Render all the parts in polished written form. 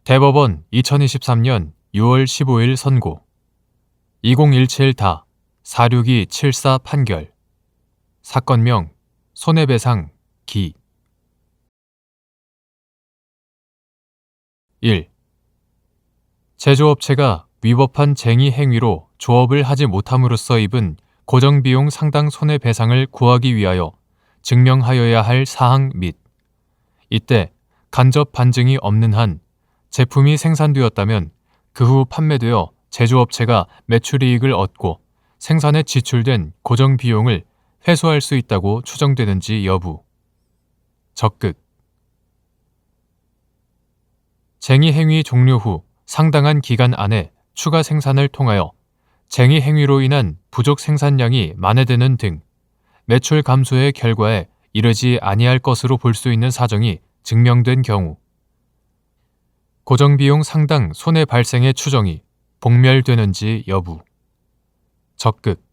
대법원 2023년 6월 15일 선고 2017-46274 판결 사건명 손해배상 기 1. 제조업체가 위법한 쟁의 행위로 조업을 하지 못함으로써 입은 고정비용 상당 손해배상을 구하기 위하여 증명하여야 할 사항 및 이때 간접 반증이 없는 한 제품이 생산되었다면 그 후 판매되어 제조업체가 매출이익을 얻고 생산에 지출된 고정비용을 회수할 수 있다고 추정되는지 여부. 적극. 쟁의 행위 종료 후 상당한 기간 안에 추가 생산을 통하여 쟁의 행위로 인한 부족 생산량이 만회되는 등 매출 감소의 결과에 이르지 아니할 것으로 볼 수 있는 사정이 증명된 경우 고정비용 상당 손해 발생의 추정이 복멸되는지 여부. 적극.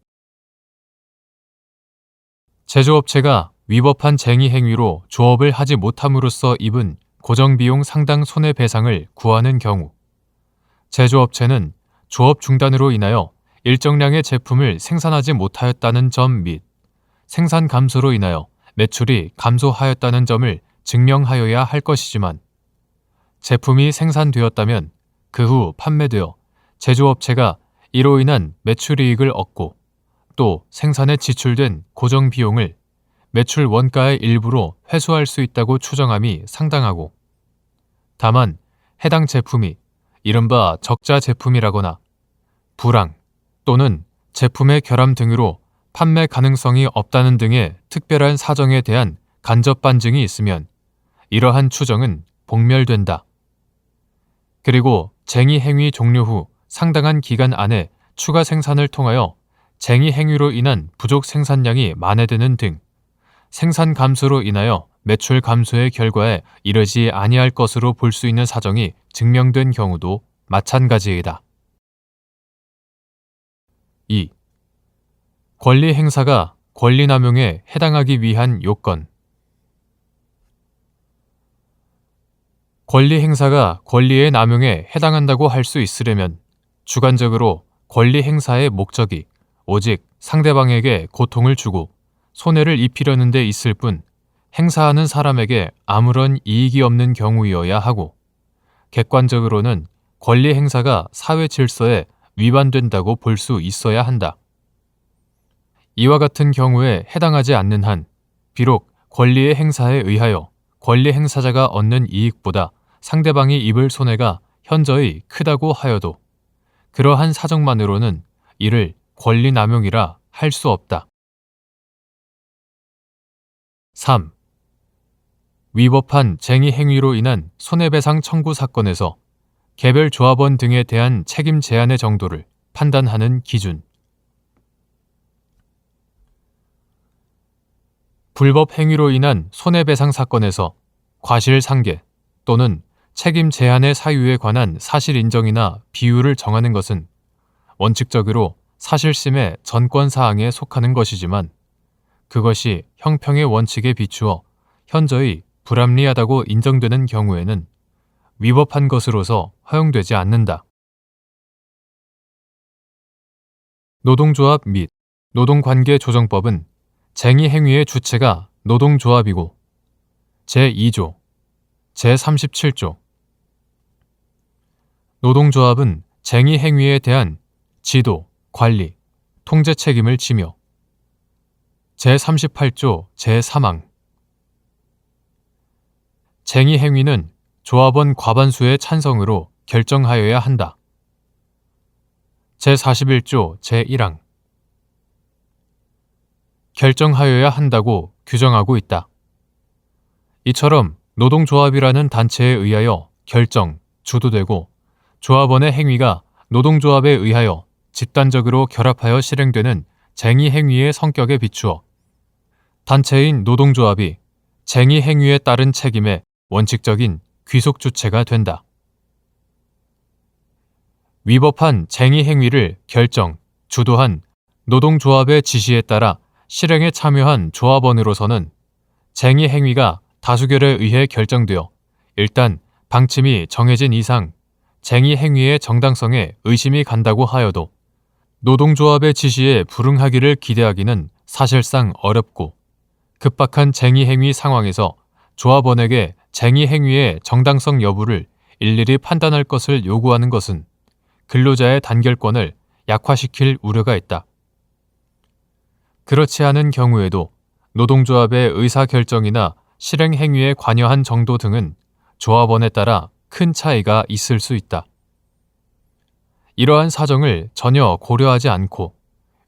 제조업체가 위법한 쟁의 행위로 조업을 하지 못함으로써 입은 고정비용 상당 손해배상을 구하는 경우 제조업체는 조업 중단으로 인하여 일정량의 제품을 생산하지 못하였다는 점 및 생산 감소로 인하여 매출이 감소하였다는 점을 증명하여야 할 것이지만 제품이 생산되었다면 그 후 판매되어 제조업체가 이로 인한 매출이익을 얻고 또 생산에 지출된 고정비용을 매출 원가의 일부로 회수할 수 있다고 추정함이 상당하고 다만 해당 제품이 이른바 적자 제품이라거나 불황 또는 제품의 결함 등으로 판매 가능성이 없다는 등의 특별한 사정에 대한 간접 반증이 있으면 이러한 추정은 복멸된다. 그리고 쟁의 행위 종료 후 상당한 기간 안에 추가 생산을 통하여 쟁의 행위로 인한 부족 생산량이 만회되는 등 생산 감소로 인하여 매출 감소의 결과에 이르지 아니할 것으로 볼 수 있는 사정이 증명된 경우도 마찬가지이다. 2. 권리 행사가 권리 남용에 해당하기 위한 요건. 권리 행사가 권리의 남용에 해당한다고 할 수 있으려면 주관적으로 권리 행사의 목적이 오직 상대방에게 고통을 주고 손해를 입히려는 데 있을 뿐 행사하는 사람에게 아무런 이익이 없는 경우이어야 하고 객관적으로는 권리 행사가 사회 질서에 위반된다고 볼 수 있어야 한다. 이와 같은 경우에 해당하지 않는 한 비록 권리의 행사에 의하여 권리 행사자가 얻는 이익보다 상대방이 입을 손해가 현저히 크다고 하여도 그러한 사정만으로는 이를 권리 남용이라 할 수 없다. 3. 위법한 쟁의 행위로 인한 손해배상 청구 사건에서 개별 조합원 등에 대한 책임 제한의 정도를 판단하는 기준. 불법 행위로 인한 손해배상 사건에서 과실상계 또는 책임 제한의 사유에 관한 사실 인정이나 비율을 정하는 것은 원칙적으로 사실심의 전권사항에 속하는 것이지만 그것이 형평의 원칙에 비추어 현저히 불합리하다고 인정되는 경우에는 위법한 것으로서 허용되지 않는다. 노동조합 및 노동관계조정법은 쟁의 행위의 주체가 노동조합이고 제2조, 제37조 노동조합은 쟁의 행위에 대한 지도, 관리, 통제 책임을 지며 제38조 제3항 쟁의 행위는 조합원 과반수의 찬성으로 결정하여야 한다. 제41조 제1항 결정하여야 한다고 규정하고 있다. 이처럼 노동조합이라는 단체에 의하여 결정, 주도되고 조합원의 행위가 노동조합에 의하여 집단적으로 결합하여 실행되는 쟁의 행위의 성격에 비추어 단체인 노동조합이 쟁의 행위에 따른 책임의 원칙적인 귀속 주체가 된다. 위법한 쟁의 행위를 결정, 주도한 노동조합의 지시에 따라 실행에 참여한 조합원으로서는 쟁의 행위가 다수결에 의해 결정되어 일단 방침이 정해진 이상 쟁의 행위의 정당성에 의심이 간다고 하여도 노동조합의 지시에 불응하기를 기대하기는 사실상 어렵고, 급박한 쟁의 행위 상황에서 조합원에게 쟁의 행위의 정당성 여부를 일일이 판단할 것을 요구하는 것은 근로자의 단결권을 약화시킬 우려가 있다. 그렇지 않은 경우에도 노동조합의 의사결정이나 실행 행위에 관여한 정도 등은 조합원에 따라 큰 차이가 있을 수 있다. 이러한 사정을 전혀 고려하지 않고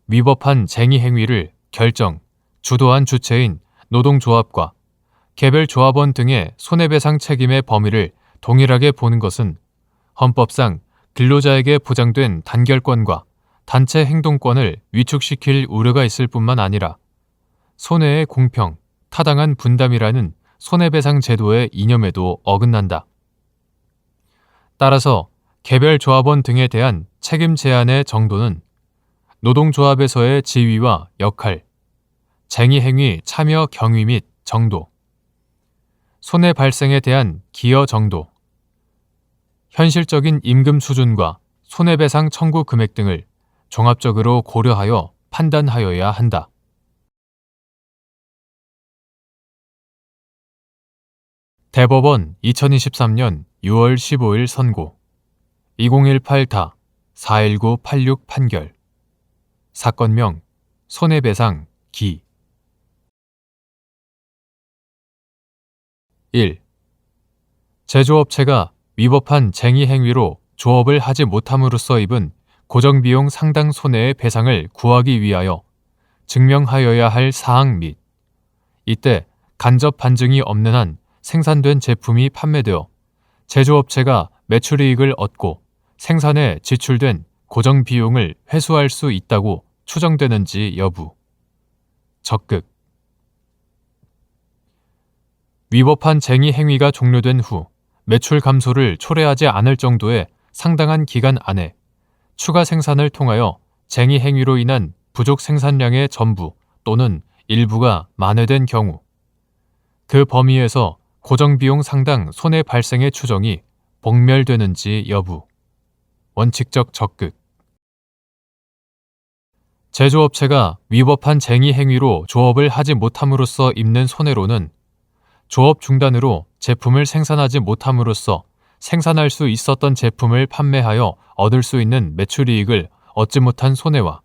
위법한 쟁의 행위를 결정, 주도한 주체인 노동조합과 개별 조합원 등의 손해배상 책임의 범위를 동일하게 보는 것은 헌법상 근로자에게 보장된 단결권과 단체 행동권을 위축시킬 우려가 있을 뿐만 아니라 손해의 공평, 타당한 분담이라는 손해배상 제도의 이념에도 어긋난다. 따라서 개별 조합원 등에 대한 책임 제한의 정도는 노동조합에서의 지위와 역할, 쟁의 행위 참여 경위 및 정도, 손해 발생에 대한 기여 정도, 현실적인 임금 수준과 손해배상 청구 금액 등을 종합적으로 고려하여 판단하여야 한다. 대법원 2023년 6월 15일 선고 2018-41986 판결 사건명 손해배상 기 1. 제조업체가 위법한 쟁의 행위로 조업을 하지 못함으로써 입은 고정비용 상당 손해의 배상을 구하기 위하여 증명하여야 할 사항 및 이때 간접 반증이 없는 한 생산된 제품이 판매되어 제조업체가 매출이익을 얻고 생산에 지출된 고정비용을 회수할 수 있다고 추정되는지 여부. 적극. 위법한 쟁의 행위가 종료된 후 매출 감소를 초래하지 않을 정도의 상당한 기간 안에 추가 생산을 통하여 쟁의 행위로 인한 부족 생산량의 전부 또는 일부가 만회된 경우 그 범위에서 고정비용 상당 손해 발생의 추정이 복멸되는지 여부. 원칙적 적극. 제조업체가 위법한 쟁의 행위로 조업을 하지 못함으로써 입는 손해로는 조업 중단으로 제품을 생산하지 못함으로써 생산할 수 있었던 제품을 판매하여 얻을 수 있는 매출이익을 얻지 못한 손해와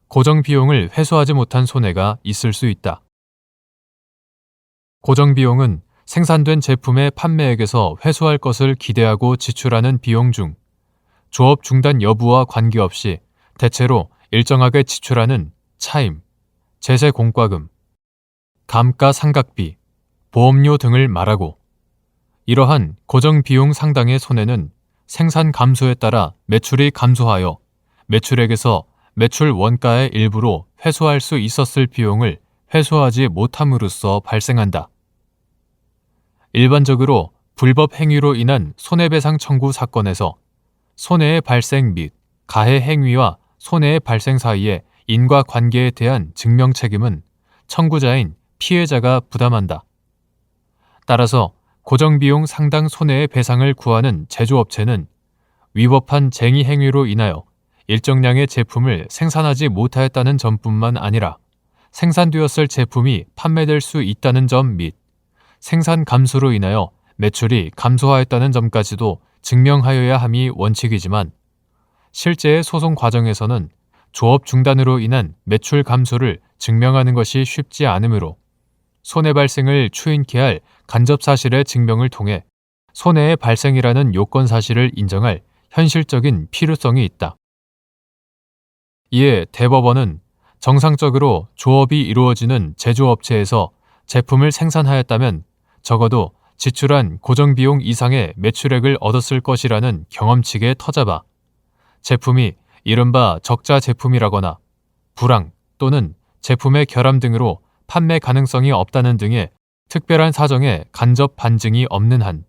고정비용을 회수하지 못한 손해가 있을 수 있다. 고정비용은 생산된 제품의 판매액에서 회수할 것을 기대하고 지출하는 비용 중 조업 중단 여부와 관계없이 대체로 일정하게 지출하는 차임, 제세 공과금, 감가상각비, 보험료 등을 말하고 이러한 고정비용 상당의 손해는 생산 감소에 따라 매출이 감소하여 매출액에서 매출 원가의 일부로 회수할 수 있었을 비용을 회수하지 못함으로써 발생한다. 일반적으로 불법 행위로 인한 손해배상 청구 사건에서 손해의 발생 및 가해 행위와 손해의 발생 사이의 인과관계에 대한 증명 책임은 청구자인 피해자가 부담한다. 따라서 고정비용 상당 손해의 배상을 구하는 제조업체는 위법한 쟁의 행위로 인하여 일정량의 제품을 생산하지 못하였다는 점뿐만 아니라 생산되었을 제품이 판매될 수 있다는 점 및 생산 감소로 인하여 매출이 감소하였다는 점까지도 증명하여야 함이 원칙이지만 실제의 소송 과정에서는 조업 중단으로 인한 매출 감소를 증명하는 것이 쉽지 않으므로 손해 발생을 추인케 할 간접 사실의 증명을 통해 손해의 발생이라는 요건 사실을 인정할 현실적인 필요성이 있다. 이에 대법원은 정상적으로 조업이 이루어지는 제조업체에서 제품을 생산하였다면 적어도 지출한 고정비용 이상의 매출액을 얻었을 것이라는 경험칙에 터잡아 제품이 이른바 적자 제품이라거나 불황 또는 제품의 결함 등으로 판매 가능성이 없다는 등의 특별한 사정에 간접 반증이 없는 한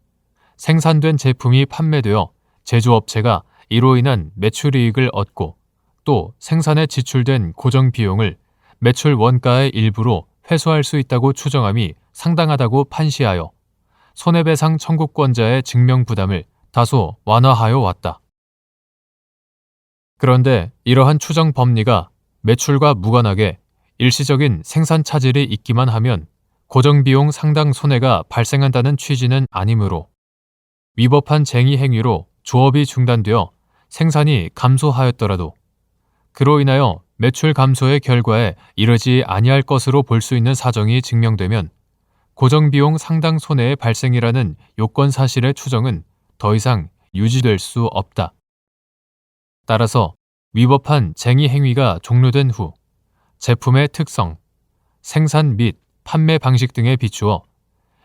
생산된 제품이 판매되어 제조업체가 이로 인한 매출이익을 얻고 또 생산에 지출된 고정비용을 매출 원가의 일부로 회수할 수 있다고 추정함이 상당하다고 판시하여 손해배상 청구권자의 증명 부담을 다소 완화하여 왔다. 그런데 이러한 추정 법리가 매출과 무관하게 일시적인 생산 차질이 있기만 하면 고정비용 상당 손해가 발생한다는 취지는 아니므로 위법한 쟁의 행위로 조업이 중단되어 생산이 감소하였더라도 그로 인하여 매출 감소의 결과에 이르지 아니할 것으로 볼 수 있는 사정이 증명되면 고정비용 상당 손해의 발생이라는 요건 사실의 추정은 더 이상 유지될 수 없다. 따라서 위법한 쟁의 행위가 종료된 후 제품의 특성, 생산 및 판매 방식 등에 비추어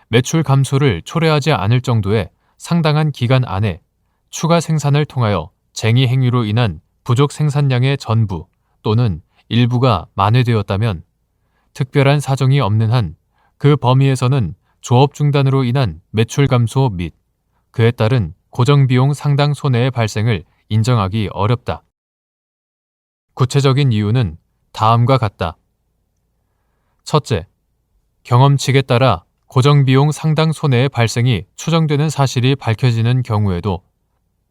매출 감소를 초래하지 않을 정도의 상당한 기간 안에 추가 생산을 통하여 쟁의 행위로 인한 부족 생산량의 전부 또는 일부가 만회되었다면 특별한 사정이 없는 한 그 범위에서는 조업 중단으로 인한 매출 감소 및 그에 따른 고정비용 상당 손해의 발생을 인정하기 어렵다. 구체적인 이유는 다음과 같다. 첫째, 경험칙에 따라 고정비용 상당 손해의 발생이 추정되는 사실이 밝혀지는 경우에도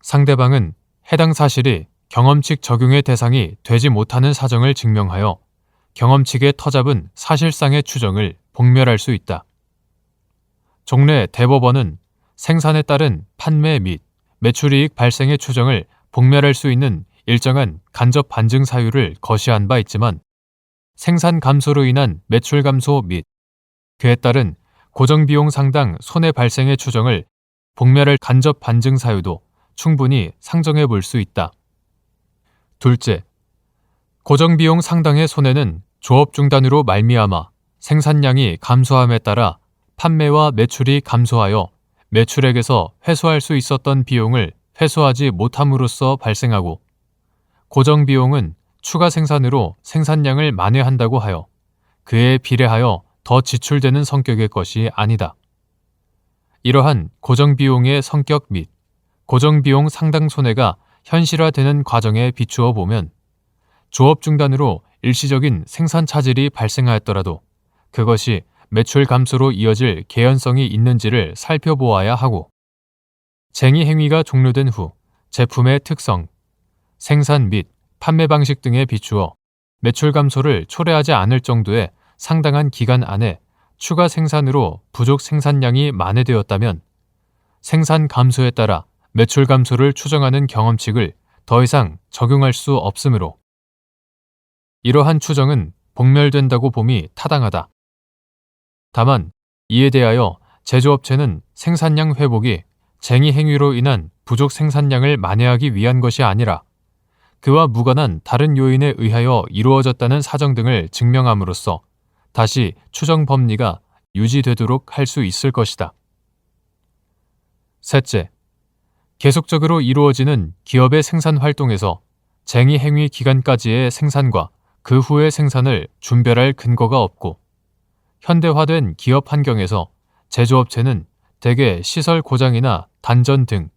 상대방은 해당 사실이 경험칙 적용의 대상이 되지 못하는 사정을 증명하여 경험칙의 터잡은 사실상의 추정을 복멸할 수 있다. 종래 대법원은 생산에 따른 판매 및 매출이익 발생의 추정을 복멸할 수 있는 일정한 간접 반증 사유를 거시한 바 있지만 생산 감소로 인한 매출 감소 및 그에 따른 고정비용 상당 손해 발생의 추정을 복멸할 간접 반증 사유도 충분히 상정해 볼 수 있다. 둘째, 고정비용 상당의 손해는 조업 중단으로 말미암아 생산량이 감소함에 따라 판매와 매출이 감소하여 매출액에서 회수할 수 있었던 비용을 회수하지 못함으로써 발생하고 고정비용은 추가 생산으로 생산량을 만회한다고 하여 그에 비례하여 더 지출되는 성격의 것이 아니다. 이러한 고정비용의 성격 및 고정비용 상당 손해가 현실화되는 과정에 비추어 보면 조업 중단으로 일시적인 생산 차질이 발생하였더라도 그것이 매출 감소로 이어질 개연성이 있는지를 살펴보아야 하고 쟁의 행위가 종료된 후 제품의 특성, 생산 및 판매 방식 등에 비추어 매출 감소를 초래하지 않을 정도의 상당한 기간 안에 추가 생산으로 부족 생산량이 만회되었다면 생산 감소에 따라 매출 감소를 추정하는 경험칙을 더 이상 적용할 수 없으므로 이러한 추정은 복멸된다고 봄이 타당하다. 다만 이에 대하여 제조업체는 생산량 회복이 쟁의 행위로 인한 부족 생산량을 만회하기 위한 것이 아니라 그와 무관한 다른 요인에 의하여 이루어졌다는 사정 등을 증명함으로써 다시 추정 법리가 유지되도록 할 수 있을 것이다. 셋째, 계속적으로 이루어지는 기업의 생산 활동에서 쟁의 행위 기간까지의 생산과 그 후의 생산을 준별할 근거가 없고 현대화된 기업 환경에서 제조업체는 대개 시설 고장이나 단전 등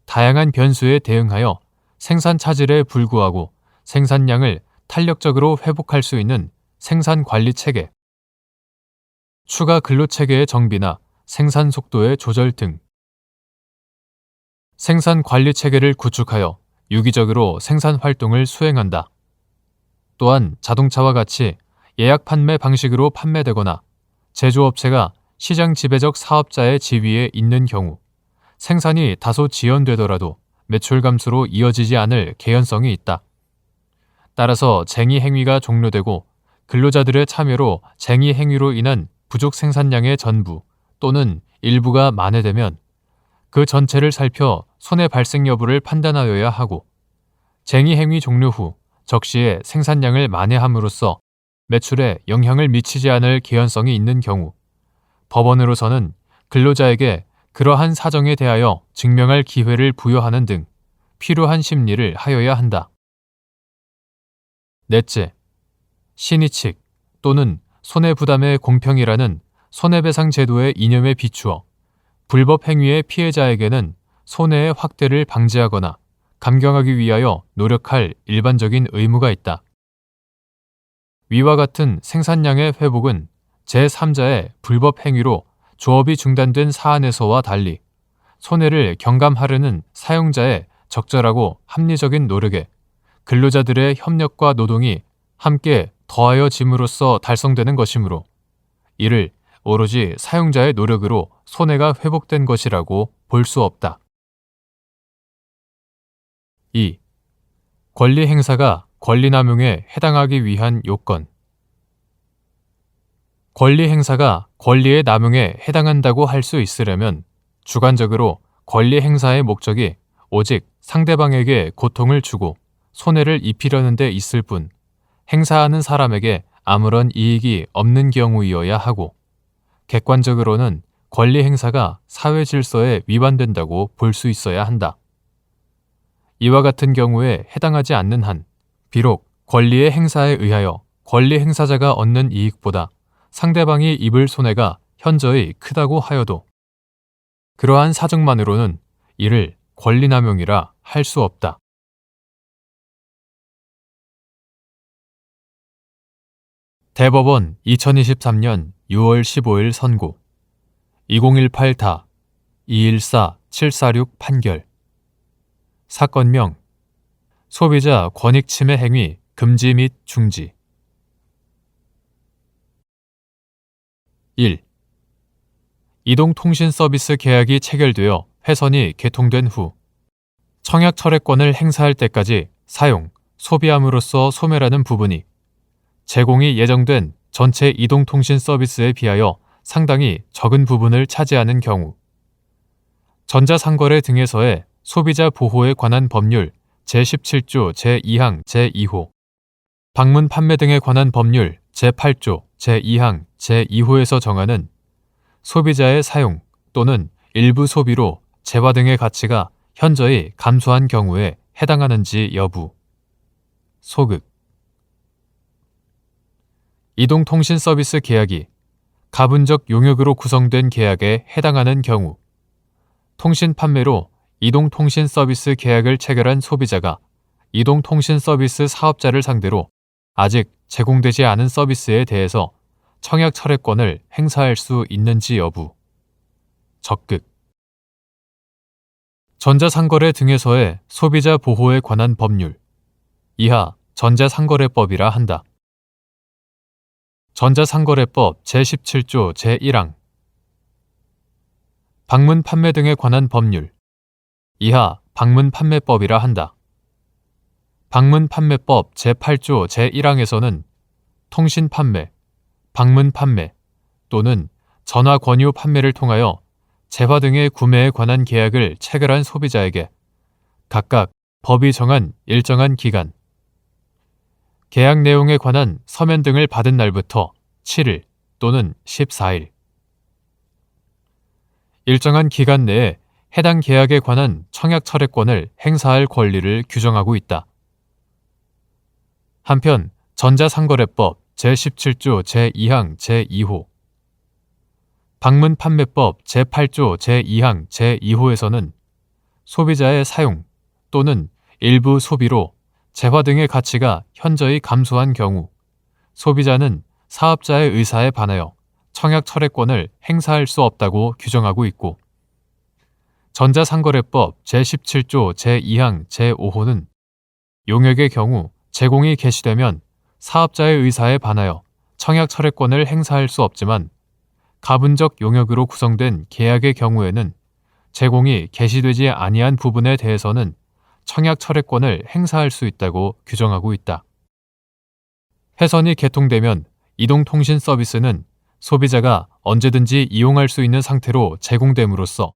다양한 변수에 대응하여 생산 차질에 불구하고 생산량을 탄력적으로 회복할 수 있는 생산 관리 체계, 추가 근로 체계의 정비나 생산 속도의 조절 등 생산 관리 체계를 구축하여 유기적으로 생산 활동을 수행한다. 또한 자동차와 같이 예약 판매 방식으로 판매되거나 제조업체가 시장 지배적 사업자의 지위에 있는 경우 생산이 다소 지연되더라도 매출 감소로 이어지지 않을 개연성이 있다. 따라서 쟁의 행위가 종료되고 근로자들의 참여로 쟁의 행위로 인한 부족 생산량의 전부 또는 일부가 만회되면 그 전체를 살펴 손해 발생 여부를 판단하여야 하고 쟁의 행위 종료 후 적시에 생산량을 만회함으로써 매출에 영향을 미치지 않을 개연성이 있는 경우 법원으로서는 근로자에게 그러한 사정에 대하여 증명할 기회를 부여하는 등 필요한 심리를 하여야 한다. 넷째, 신의칙 또는 손해부담의 공평이라는 손해배상 제도의 이념에 비추어 불법 행위의 피해자에게는 손해의 확대를 방지하거나 감경하기 위하여 노력할 일반적인 의무가 있다. 위와 같은 생산량의 회복은 제3자의 불법 행위로 조업이 중단된 사안에서와 달리 손해를 경감하려는 사용자의 적절하고 합리적인 노력에 근로자들의 협력과 노동이 함께 더하여짐으로써 달성되는 것이므로 이를 오로지 사용자의 노력으로 손해가 회복된 것이라고 볼 수 없다. 2. 권리 행사가 권리 남용에 해당하기 위한 요건. 권리 행사가 권리의 남용에 해당한다고 할 수 있으려면 주관적으로 권리 행사의 목적이 오직 상대방에게 고통을 주고 손해를 입히려는 데 있을 뿐 행사하는 사람에게 아무런 이익이 없는 경우이어야 하고, 객관적으로는 권리 행사가 사회 질서에 위반된다고 볼 수 있어야 한다. 이와 같은 경우에 해당하지 않는 한 비록 권리의 행사에 의하여 권리 행사자가 얻는 이익보다 상대방이 입을 손해가 현저히 크다고 하여도 그러한 사정만으로는 이를 권리남용이라 할 수 없다. 대법원 2023년 6월 15일 선고 2018타 214746 판결. 사건명 소비자 권익침해 행위 금지 및 중지. 1. 이동통신서비스 계약이 체결되어 회선이 개통된 후 청약철회권을 행사할 때까지 사용, 소비함으로써 소멸하는 부분이 제공이 예정된 전체 이동통신 서비스에 비하여 상당히 적은 부분을 차지하는 경우, 전자상거래 등에서의 소비자 보호에 관한 법률 제17조 제2항 제2호, 방문 판매 등에 관한 법률 제8조 제2항 제2호에서 정하는 소비자의 사용 또는 일부 소비로 재화 등의 가치가 현저히 감소한 경우에 해당하는지 여부. 소극. 이동통신 서비스 계약이 가분적 용역으로 구성된 계약에 해당하는 경우, 통신 판매로 이동통신 서비스 계약을 체결한 소비자가 이동통신 서비스 사업자를 상대로 아직 제공되지 않은 서비스에 대해서 청약 철회권을 행사할 수 있는지 여부. 적극. 전자상거래 등에서의 소비자 보호에 관한 법률 이하 전자상거래법이라 한다. 전자상거래법 제17조 제1항. 방문 판매 등에 관한 법률 이하 방문판매법이라 한다. 방문판매법 제8조 제1항에서는 통신 판매, 방문 판매 또는 전화 권유 판매를 통하여 재화 등의 구매에 관한 계약을 체결한 소비자에게 각각 법이 정한 일정한 기간, 계약 내용에 관한 서면 등을 받은 날부터 7일 또는 14일, 일정한 기간 내에 해당 계약에 관한 청약 철회권을 행사할 권리를 규정하고 있다. 한편 전자상거래법 제17조 제2항 제2호, 방문판매법 제8조 제2항 제2호에서는 소비자의 사용 또는 일부 소비로 재화 등의 가치가 현저히 감소한 경우 소비자는 사업자의 의사에 반하여 청약 철회권을 행사할 수 없다고 규정하고 있고, 전자상거래법 제17조 제2항 제5호는 용역의 경우 제공이 개시되면 사업자의 의사에 반하여 청약 철회권을 행사할 수 없지만 가분적 용역으로 구성된 계약의 경우에는 제공이 개시되지 아니한 부분에 대해서는 청약 철회권을 행사할 수 있다고 규정하고 있다. 회선이 개통되면 이동통신 서비스는 소비자가 언제든지 이용할 수 있는 상태로 제공됨으로써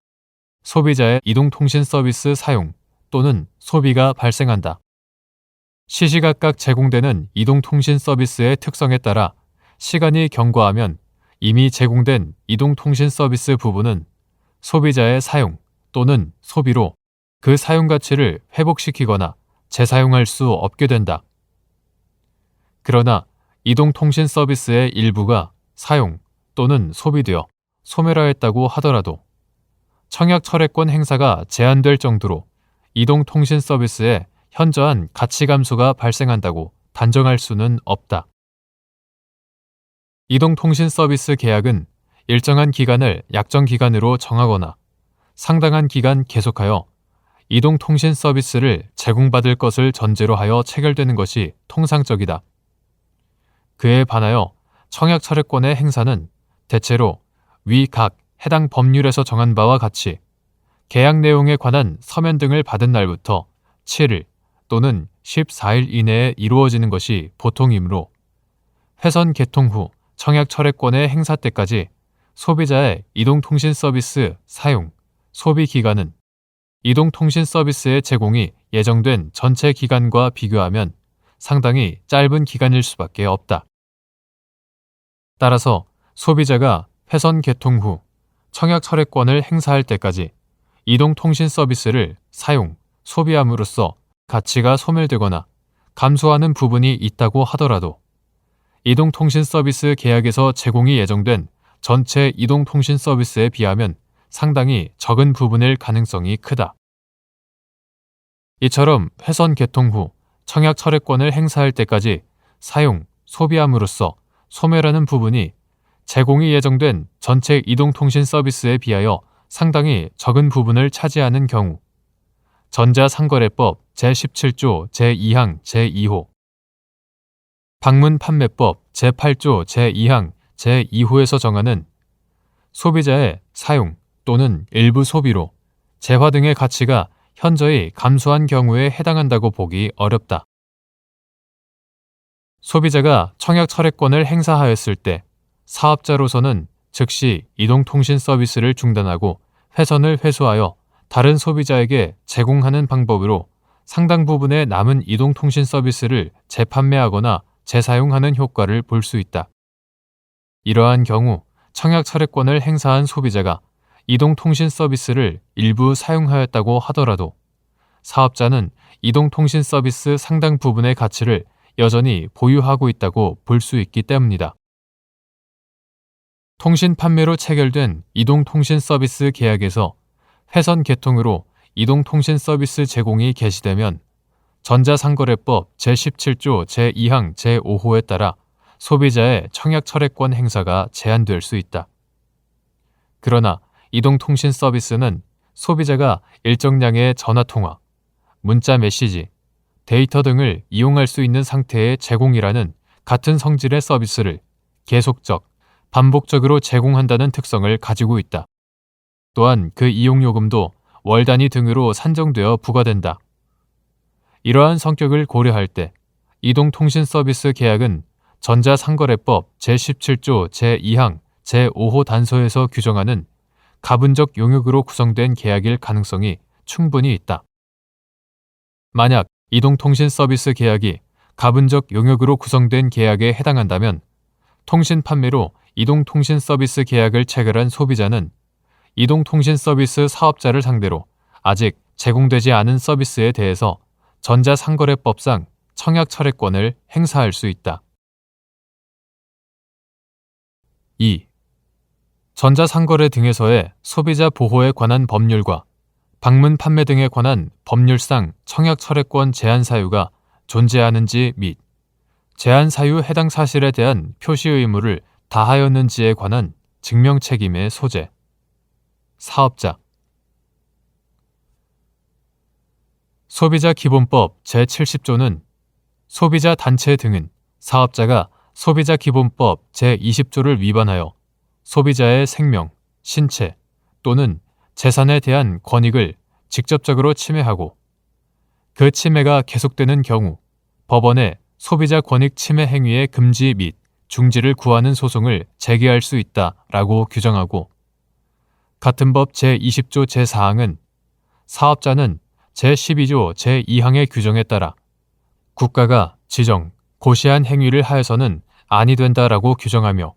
소비자의 이동통신 서비스 사용 또는 소비가 발생한다. 시시각각 제공되는 이동통신 서비스의 특성에 따라 시간이 경과하면 이미 제공된 이동통신 서비스 부분은 소비자의 사용 또는 소비로 그 사용 가치를 회복시키거나 재사용할 수 없게 된다. 그러나 이동통신 서비스의 일부가 사용 또는 소비되어 소멸하였다고 하더라도 청약 철회권 행사가 제한될 정도로 이동통신 서비스에 현저한 가치 감소가 발생한다고 단정할 수는 없다. 이동통신 서비스 계약은 일정한 기간을 약정 기간으로 정하거나 상당한 기간 계속하여 이동통신 서비스를 제공받을 것을 전제로 하여 체결되는 것이 통상적이다. 그에 반하여 청약철회권의 행사는 대체로 위 각 해당 법률에서 정한 바와 같이 계약 내용에 관한 서면 등을 받은 날부터 7일 또는 14일 이내에 이루어지는 것이 보통이므로 회선 개통 후 청약철회권의 행사 때까지 소비자의 이동통신 서비스 사용, 소비 기간은 이동통신 서비스의 제공이 예정된 전체 기간과 비교하면 상당히 짧은 기간일 수밖에 없다. 따라서 소비자가 회선 개통 후 청약철회권을 행사할 때까지 이동통신 서비스를 사용, 소비함으로써 가치가 소멸되거나 감소하는 부분이 있다고 하더라도 이동통신 서비스 계약에서 제공이 예정된 전체 이동통신 서비스에 비하면 상당히 적은 부분일 가능성이 크다. 이처럼 회선 개통 후 청약철회권을 행사할 때까지 사용, 소비함으로써 소멸하는 부분이 제공이 예정된 전체 이동통신 서비스에 비하여 상당히 적은 부분을 차지하는 경우 전자상거래법 제17조 제2항 제2호 방문판매법 제8조 제2항 제2호에서 정하는 소비자의 사용 또는 일부 소비로 재화 등의 가치가 현저히 감소한 경우에 해당한다고 보기 어렵다. 소비자가 청약철회권을 행사하였을 때 사업자로서는 즉시 이동통신 서비스를 중단하고 회선을 회수하여 다른 소비자에게 제공하는 방법으로 상당 부분의 남은 이동통신 서비스를 재판매하거나 재사용하는 효과를 볼 수 있다. 이러한 경우 청약철회권을 행사한 소비자가 이동통신 서비스를 일부 사용하였다고 하더라도 사업자는 이동통신 서비스 상당 부분의 가치를 여전히 보유하고 있다고 볼 수 있기 때문이다. 통신 판매로 체결된 이동통신 서비스 계약에서 회선 개통으로 이동통신 서비스 제공이 개시되면 전자상거래법 제17조 제2항 제5호에 따라 소비자의 청약철회권 행사가 제한될 수 있다. 그러나 이동통신 서비스는 소비자가 일정량의 전화통화, 문자 메시지, 데이터 등을 이용할 수 있는 상태의 제공이라는 같은 성질의 서비스를 계속적, 반복적으로 제공한다는 특성을 가지고 있다. 또한 그 이용요금도 월 단위 등으로 산정되어 부과된다. 이러한 성격을 고려할 때 이동통신 서비스 계약은 전자상거래법 제17조 제2항 제5호 단서에서 규정하는 가분적 용역으로 구성된 계약일 가능성이 충분히 있다. 만약 이동통신 서비스 계약이 가분적 용역으로 구성된 계약에 해당한다면 통신 판매로 이동통신 서비스 계약을 체결한 소비자는 이동통신 서비스 사업자를 상대로 아직 제공되지 않은 서비스에 대해서 전자상거래법상 청약철회권을 행사할 수 있다. 2. 전자상거래 등에서의 소비자 보호에 관한 법률과 방문 판매 등에 관한 법률상 청약철회권 제한 사유가 존재하는지 및 제한 사유 해당 사실에 대한 표시 의무를 다하였는지에 관한 증명 책임의 소재. 사업자 소비자기본법 제70조는 소비자 단체 등은 사업자가 소비자기본법 제20조를 위반하여 소비자의 생명, 신체 또는 재산에 대한 권익을 직접적으로 침해하고 그 침해가 계속되는 경우 법원에 소비자 권익 침해 행위의 금지 및 중지를 구하는 소송을 제기할 수 있다라고 규정하고 같은 법 제20조 제4항은 사업자는 제12조 제2항의 규정에 따라 국가가 지정, 고시한 행위를 하여서는 아니 된다라고 규정하며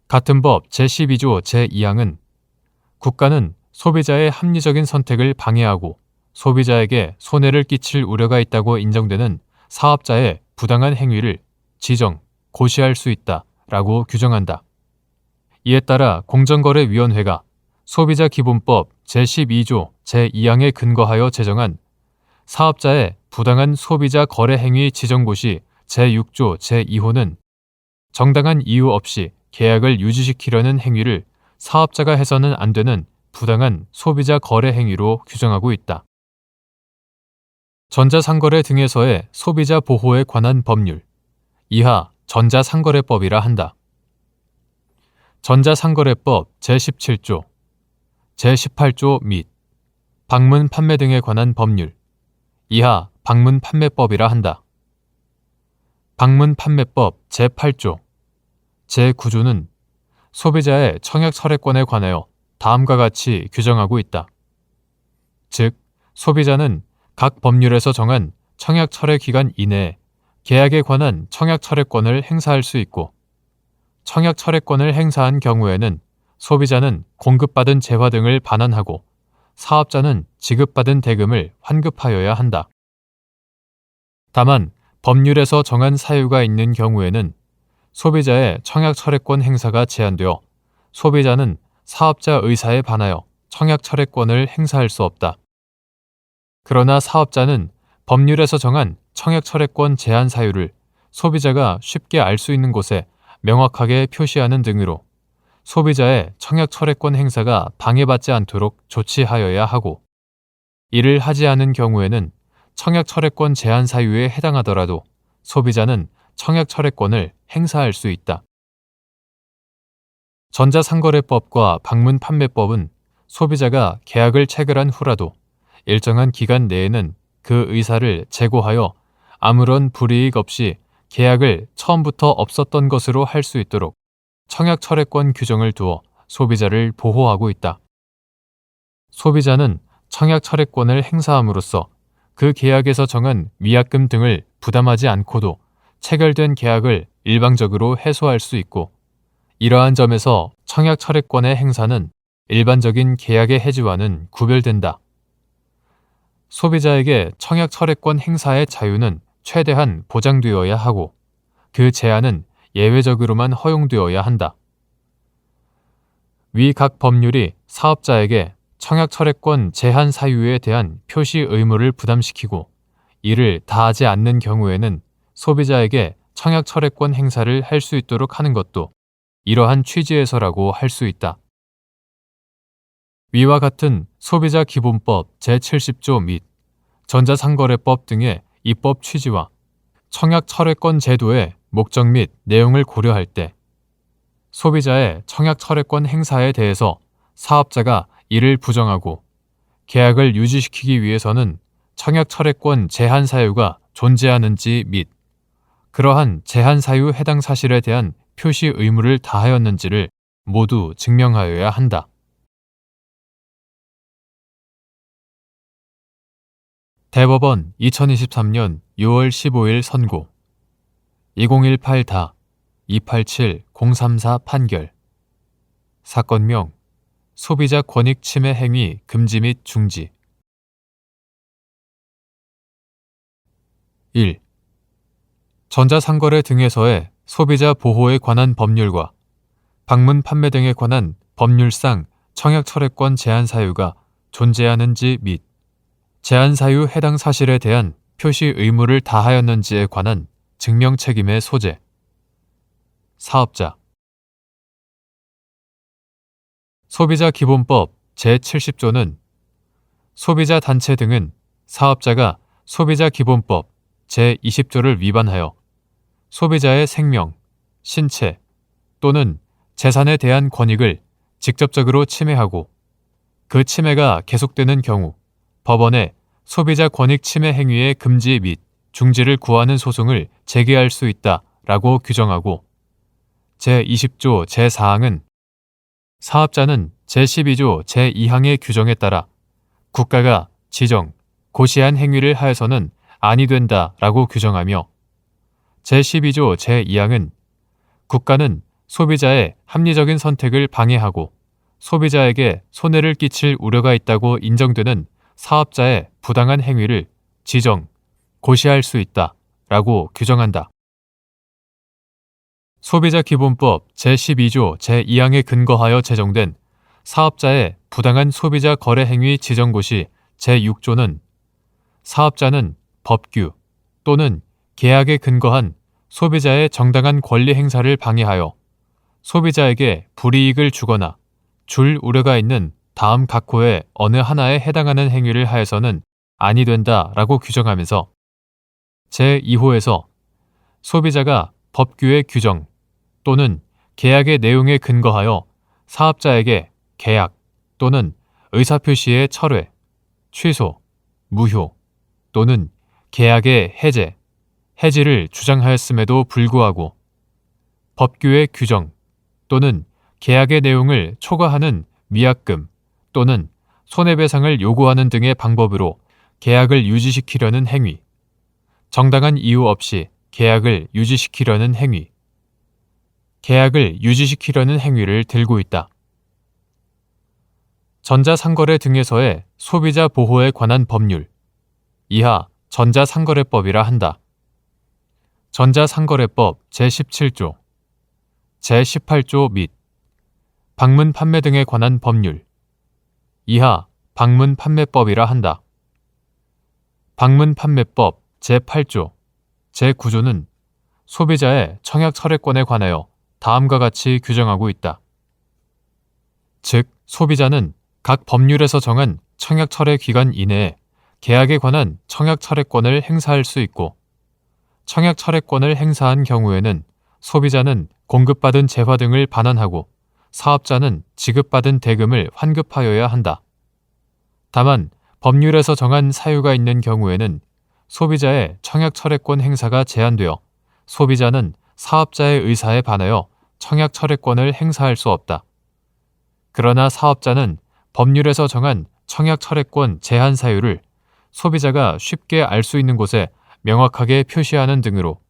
같은 법 제12조 제2항은 국가는 소비자의 합리적인 선택을 방해하고 소비자에게 손해를 끼칠 우려가 있다고 인정되는 사업자의 부당한 행위를 지정, 고시할 수 있다라고 규정한다. 이에 따라 공정거래위원회가 소비자기본법 제12조 제2항에 근거하여 제정한 사업자의 부당한 소비자 거래 행위 지정고시 제6조 제2호는 정당한 이유 없이 계약을 유지시키려는 행위를 사업자가 해서는 안 되는 부당한 소비자 거래 행위로 규정하고 있다. 전자상거래 등에서의 소비자 보호에 관한 법률, 이하 전자상거래법이라 한다. 전자상거래법 제17조, 제18조 및 방문 판매 등에 관한 법률, 이하 방문 판매법이라 한다. 방문 판매법 제8조, 제9조는 소비자의 청약 철회권에 관하여 다음과 같이 규정하고 있다. 즉, 소비자는 각 법률에서 정한 청약 철회 기간 이내에 계약에 관한 청약 철회권을 행사할 수 있고, 청약 철회권을 행사한 경우에는 소비자는 공급받은 재화 등을 반환하고 사업자는 지급받은 대금을 환급하여야 한다. 다만 법률에서 정한 사유가 있는 경우에는 소비자의 청약 철회권 행사가 제한되어 소비자는 사업자 의사에 반하여 청약 철회권을 행사할 수 없다. 그러나 사업자는 법률에서 정한 청약 철회권 제한 사유를 소비자가 쉽게 알 수 있는 곳에 명확하게 표시하는 등으로 소비자의 청약 철회권 행사가 방해받지 않도록 조치하여야 하고, 이를 하지 않은 경우에는 청약 철회권 제한 사유에 해당하더라도 소비자는 청약 철회권을 행사할 수 있다. 전자상거래법과 방문판매법은 소비자가 계약을 체결한 후라도 일정한 기간 내에는 그 의사를 재고하여 아무런 불이익 없이 계약을 처음부터 없었던 것으로 할 수 있도록 청약 철회권 규정을 두어 소비자를 보호하고 있다. 소비자는 청약 철회권을 행사함으로써 그 계약에서 정한 위약금 등을 부담하지 않고도 체결된 계약을 일방적으로 해소할 수 있고, 이러한 점에서 청약 철회권의 행사는 일반적인 계약의 해지와는 구별된다. 소비자에게 청약 철회권 행사의 자유는 최대한 보장되어야 하고, 그 제한은 예외적으로만 허용되어야 한다. 위 각 법률이 사업자에게 청약 철회권 제한 사유에 대한 표시 의무를 부담시키고 이를 다하지 않는 경우에는 소비자에게 청약 철회권 행사를 할 수 있도록 하는 것도 이러한 취지에서라고 할 수 있다. 위와 같은 소비자 기본법 제70조 및 전자상거래법 등의 입법 취지와 청약 철회권 제도의 목적 및 내용을 고려할 때 소비자의 청약 철회권 행사에 대해서 사업자가 이를 부정하고 계약을 유지시키기 위해서는 청약 철회권 제한 사유가 존재하는지 및 그러한 제한 사유 해당 사실에 대한 표시 의무를 다하였는지를 모두 증명하여야 한다. 대법원 2023년 6월 15일 선고 2018-287-034 판결 사건명 소비자 권익 침해 행위 금지 및 중지 1. 전자상거래 등에서의 소비자 보호에 관한 법률과 방문 판매 등에 관한 법률상 청약 철회권 제한 사유가 존재하는지 및 제한 사유 해당 사실에 대한 표시 의무를 다하였는지에 관한 증명 책임의 소재. 사업자. 소비자 기본법 제70조는 소비자 단체 등은 사업자가 소비자 기본법 제20조를 위반하여 소비자의 생명, 신체 또는 재산에 대한 권익을 직접적으로 침해하고 그 침해가 계속되는 경우 법원에 소비자 권익 침해 행위의 금지 및 중지를 구하는 소송을 제기할 수 있다라고 규정하고 제20조 제4항은 사업자는 제12조 제2항의 규정에 따라 국가가 지정, 고시한 행위를 하여서는 아니 된다라고 규정하며 제12조 제2항은 국가는 소비자의 합리적인 선택을 방해하고 소비자에게 손해를 끼칠 우려가 있다고 인정되는 사업자의 부당한 행위를 지정, 고시할 수 있다라고 규정한다. 소비자기본법 제12조 제2항에 근거하여 제정된 사업자의 부당한 소비자 거래 행위 지정고시 제6조는 사업자는 법규 또는 계약에 근거한 소비자의 정당한 권리 행사를 방해하여 소비자에게 불이익을 주거나 줄 우려가 있는 다음 각호의 어느 하나에 해당하는 행위를 하여서는 아니 된다라고 규정하면서 제2호에서 소비자가 법규의 규정 또는 계약의 내용에 근거하여 사업자에게 계약 또는 의사표시의 철회, 취소, 무효 또는 계약의 해제, 해지를 주장하였음에도 불구하고 법규의 규정 또는 계약의 내용을 초과하는 위약금 또는 손해배상을 요구하는 등의 방법으로 계약을 유지시키려는 행위, 정당한 이유 없이 계약을 유지시키려는 행위, 계약을 유지시키려는 행위를 들고 있다. 전자상거래 등에서의 소비자 보호에 관한 법률, 이하 전자상거래법이라 한다. 전자상거래법 제17조, 제18조 및 방문 판매 등에 관한 법률, 이하 방문 판매법이라 한다. 방문 판매법 제8조, 제9조는 소비자의 청약 철회권에 관하여 다음과 같이 규정하고 있다. 즉, 소비자는 각 법률에서 정한 청약 철회 기간 이내에 계약에 관한 청약 철회권을 행사할 수 있고, 청약 철회권을 행사한 경우에는 소비자는 공급받은 재화 등을 반환하고 사업자는 지급받은 대금을 환급하여야 한다. 다만 법률에서 정한 사유가 있는 경우에는 소비자의 청약 철회권 행사가 제한되어 소비자는 사업자의 의사에 반하여 청약 철회권을 행사할 수 없다. 그러나 사업자는 법률에서 정한 청약 철회권 제한 사유를 소비자가 쉽게 알 수 있는 곳에 명확하게 표시하는 등으로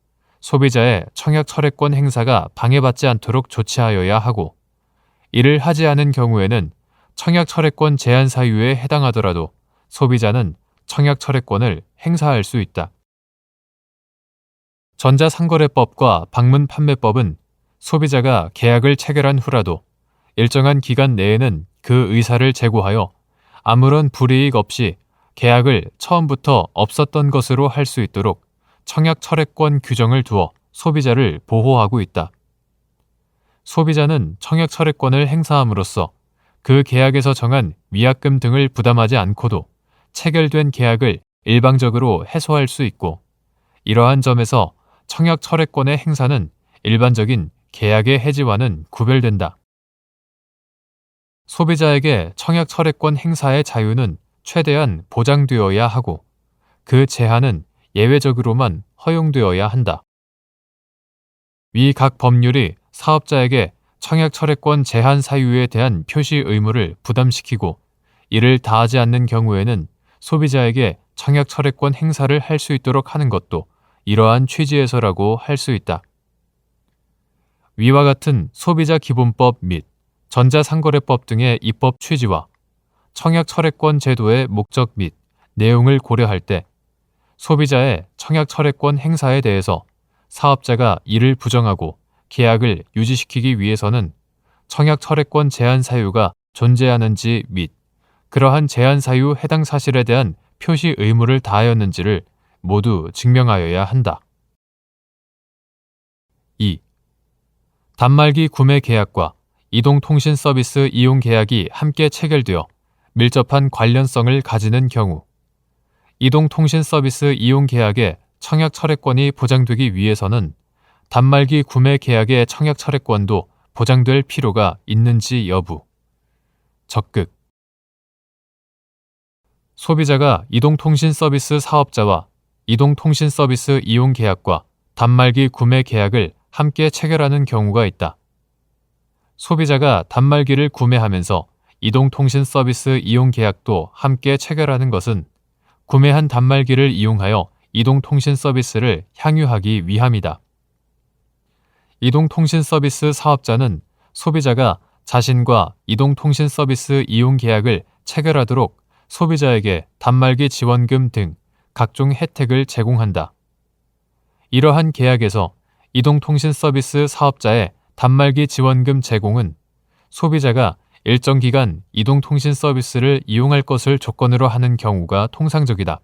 소비자의 청약 철회권 행사가 방해받지 않도록 조치하여야 하고, 이를 하지 않은 경우에는 청약 철회권 제한 사유에 해당하더라도 소비자는 청약 철회권을 행사할 수 있다. 전자상거래법과 방문판매법은 소비자가 계약을 체결한 후라도 일정한 기간 내에는 그 의사를 제고하여 아무런 불이익 없이 계약을 처음부터 없었던 것으로 할 수 있도록 청약 철회권 규정을 두어 소비자를 보호하고 있다. 소비자는 청약 철회권을 행사함으로써 그 계약에서 정한 위약금 등을 부담하지 않고도 체결된 계약을 일방적으로 해소할 수 있고, 이러한 점에서 청약 철회권의 행사는 일반적인 계약의 해지와는 구별된다. 소비자에게 청약 철회권 행사의 자유는 최대한 보장되어야 하고, 그 제한은 예외적으로만 허용되어야 한다. 위 각 법률이 사업자에게 청약 철회권 제한 사유에 대한 표시 의무를 부담시키고 이를 다하지 않는 경우에는 소비자에게 청약 철회권 행사를 할 수 있도록 하는 것도 이러한 취지에서라고 할 수 있다. 위와 같은 소비자 기본법 및 전자상거래법 등의 입법 취지와 청약 철회권 제도의 목적 및 내용을 고려할 때 소비자의 청약 철회권 행사에 대해서 사업자가 이를 부정하고 계약을 유지시키기 위해서는 청약 철회권 제한 사유가 존재하는지 및 그러한 제한 사유 해당 사실에 대한 표시 의무를 다하였는지를 모두 증명하여야 한다. 2. 단말기 구매 계약과 이동통신 서비스 이용 계약이 함께 체결되어 밀접한 관련성을 가지는 경우, 이동통신 서비스 이용 계약의 청약 철회권이 보장되기 위해서는 단말기 구매 계약의 청약 철회권도 보장될 필요가 있는지 여부. 적극. 소비자가 이동통신 서비스 사업자와 이동통신 서비스 이용 계약과 단말기 구매 계약을 함께 체결하는 경우가 있다. 소비자가 단말기를 구매하면서 이동통신 서비스 이용 계약도 함께 체결하는 것은 구매한 단말기를 이용하여 이동통신 서비스를 향유하기 위함이다. 이동통신 서비스 사업자는 소비자가 자신과 이동통신 서비스 이용 계약을 체결하도록 소비자에게 단말기 지원금 등 각종 혜택을 제공한다. 이러한 계약에서 이동통신 서비스 사업자의 단말기 지원금 제공은 소비자가 일정 기간 이동통신 서비스를 이용할 것을 조건으로 하는 경우가 통상적이다.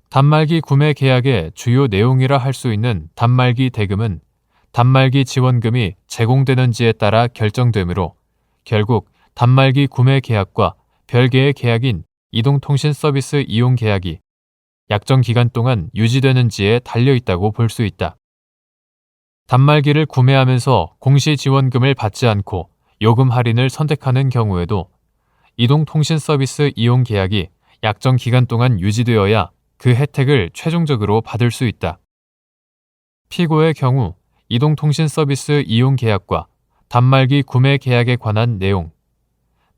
단말기 구매 계약의 주요 내용이라 할 수 있는 단말기 대금은 단말기 지원금이 제공되는지에 따라 결정되므로 결국 단말기 구매 계약과 별개의 계약인 이동통신 서비스 이용 계약이 약정 기간 동안 유지되는지에 달려 있다고 볼 수 있다. 단말기를 구매하면서 공시 지원금을 받지 않고 요금 할인을 선택하는 경우에도 이동통신 서비스 이용 계약이 약정 기간 동안 유지되어야 그 혜택을 최종적으로 받을 수 있다. 피고의 경우 이동통신 서비스 이용 계약과 단말기 구매 계약에 관한 내용,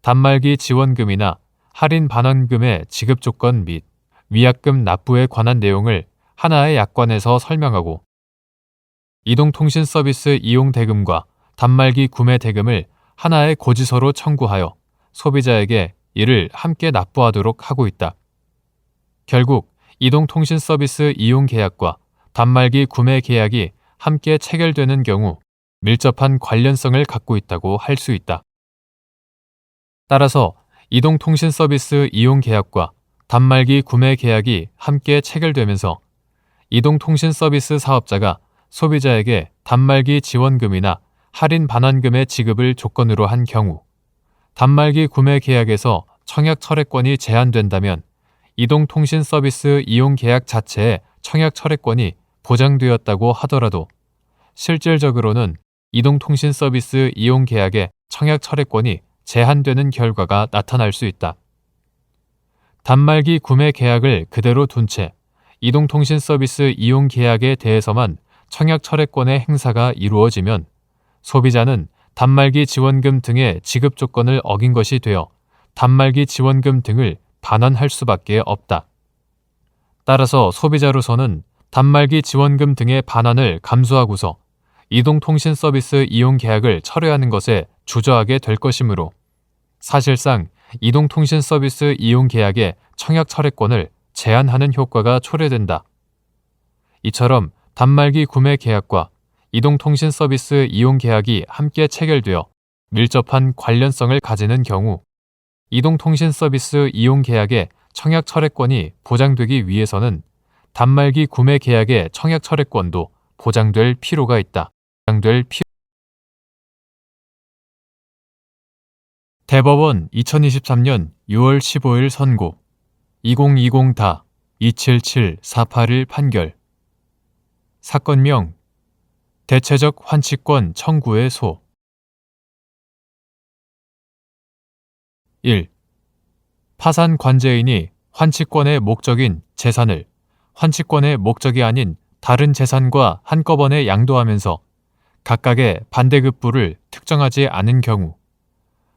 단말기 지원금이나 할인 반환금의 지급 조건 및 위약금 납부에 관한 내용을 하나의 약관에서 설명하고 이동통신 서비스 이용 대금과 단말기 구매 대금을 하나의 고지서로 청구하여 소비자에게 이를 함께 납부하도록 하고 있다. 결국 이동통신 서비스 이용 계약과 단말기 구매 계약이 함께 체결되는 경우 밀접한 관련성을 갖고 있다고 할 수 있다. 따라서 이동통신 서비스 이용 계약과 단말기 구매 계약이 함께 체결되면서 이동통신 서비스 사업자가 소비자에게 단말기 지원금이나 할인 반환금의 지급을 조건으로 한 경우 단말기 구매 계약에서 청약 철회권이 제한된다면 이동통신 서비스 이용 계약 자체의 청약 철회권이 보장되었다고 하더라도 실질적으로는 이동통신 서비스 이용 계약의 청약 철회권이 제한되는 결과가 나타날 수 있다. 단말기 구매 계약을 그대로 둔 채 이동통신 서비스 이용 계약에 대해서만 청약 철회권의 행사가 이루어지면 소비자는 단말기 지원금 등의 지급 조건을 어긴 것이 되어 단말기 지원금 등을 반환할 수밖에 없다. 따라서 소비자로서는 단말기 지원금 등의 반환을 감수하고서 이동통신 서비스 이용 계약을 철회하는 것에 주저하게 될 것이므로 사실상 이동통신 서비스 이용 계약의 청약 철회권을 제한하는 효과가 초래된다. 이처럼 단말기 구매 계약과 이동통신 서비스 이용 계약이 함께 체결되어 밀접한 관련성을 가지는 경우 이동통신 서비스 이용 계약의 청약 철회권이 보장되기 위해서는 단말기 구매 계약의 청약 철회권도 보장될 필요가 있다. 대법원 2023년 6월 15일 선고 2020-277-481 판결 사건명 대체적 환치권 청구의 소 1. 파산 관제인이 환치권의 목적인 재산을 환치권의 목적이 아닌 다른 재산과 한꺼번에 양도하면서 각각의 반대급부를 특정하지 않은 경우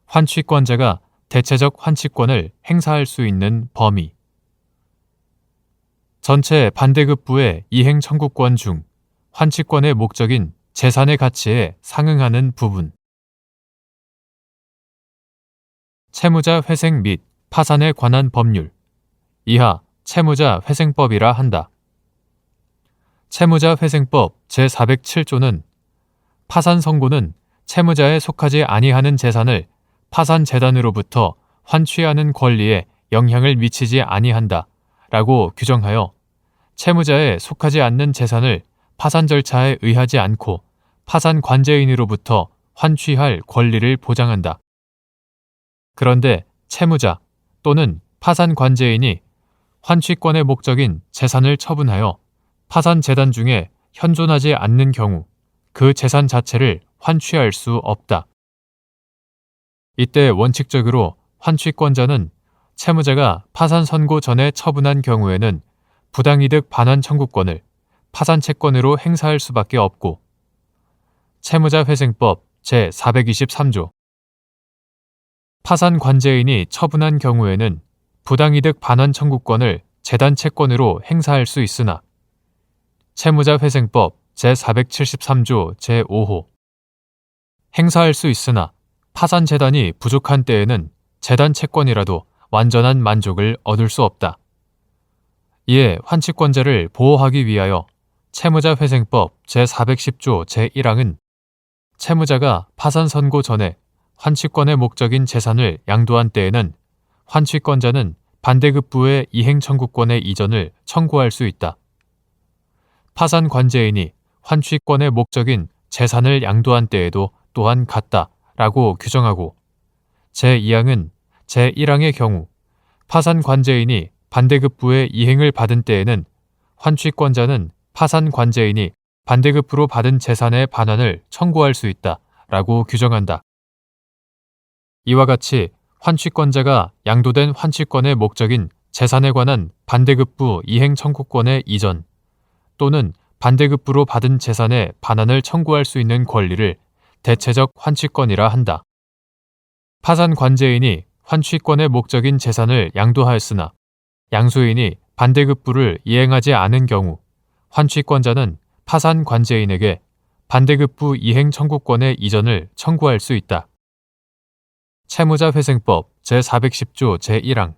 환취권자가 대체적 환치권을 행사할 수 있는 범위 전체 반대급부의 이행 청구권 중 환치권의 목적인 재산의 가치에 상응하는 부분 채무자 회생 및 파산에 관한 법률 이하 채무자 회생법이라 한다. 채무자 회생법 제407조는 파산 선고는 채무자에 속하지 아니하는 재산을 파산재단으로부터 환취하는 권리에 영향을 미치지 아니한다 라고 규정하여 채무자에 속하지 않는 재산을 파산 절차에 의하지 않고 파산 관제인으로부터 환취할 권리를 보장한다. 그런데 채무자 또는 파산 관제인이 환취권의 목적인 재산을 처분하여 파산재단 중에 현존하지 않는 경우 그 재산 자체를 환취할 수 없다. 이때 원칙적으로 환취권자는 채무자가 파산 선고 전에 처분한 경우에는 부당이득 반환 청구권을 파산채권으로 행사할 수밖에 없고 채무자 회생법 제423조 파산 관제인이 처분한 경우에는 부당이득 반환 청구권을 재단 채권으로 행사할 수 있으나 채무자 회생법 제473조 제5호 행사할 수 있으나 파산재단이 부족한 때에는 재단 채권이라도 완전한 만족을 얻을 수 없다. 이에 환치권자를 보호하기 위하여 채무자 회생법 제410조 제1항은 채무자가 파산 선고 전에 환치권의 목적인 재산을 양도한 때에는 환치권자는 반대급부의 이행 청구권의 이전을 청구할 수 있다. 파산 관제인이 환취권의 목적인 재산을 양도한 때에도 또한 같다라고 규정하고, 제2항은 제1항의 경우 파산관제인이 반대급부의 이행을 받은 때에는 환취권자는 파산관제인이 반대급부로 받은 재산의 반환을 청구할 수 있다라고 규정한다. 이와 같이 환취권자가 양도된 환취권의 목적인 재산에 관한 반대급부 이행 청구권의 이전 또는 반대급부로 받은 재산의 반환을 청구할 수 있는 권리를 대체적 환취권이라 한다. 파산관제인이 환취권의 목적인 재산을 양도하였으나 양수인이 반대급부를 이행하지 않은 경우 환취권자는 파산관제인에게 반대급부 이행 청구권의 이전을 청구할 수 있다. 채무자회생법 제410조 제1항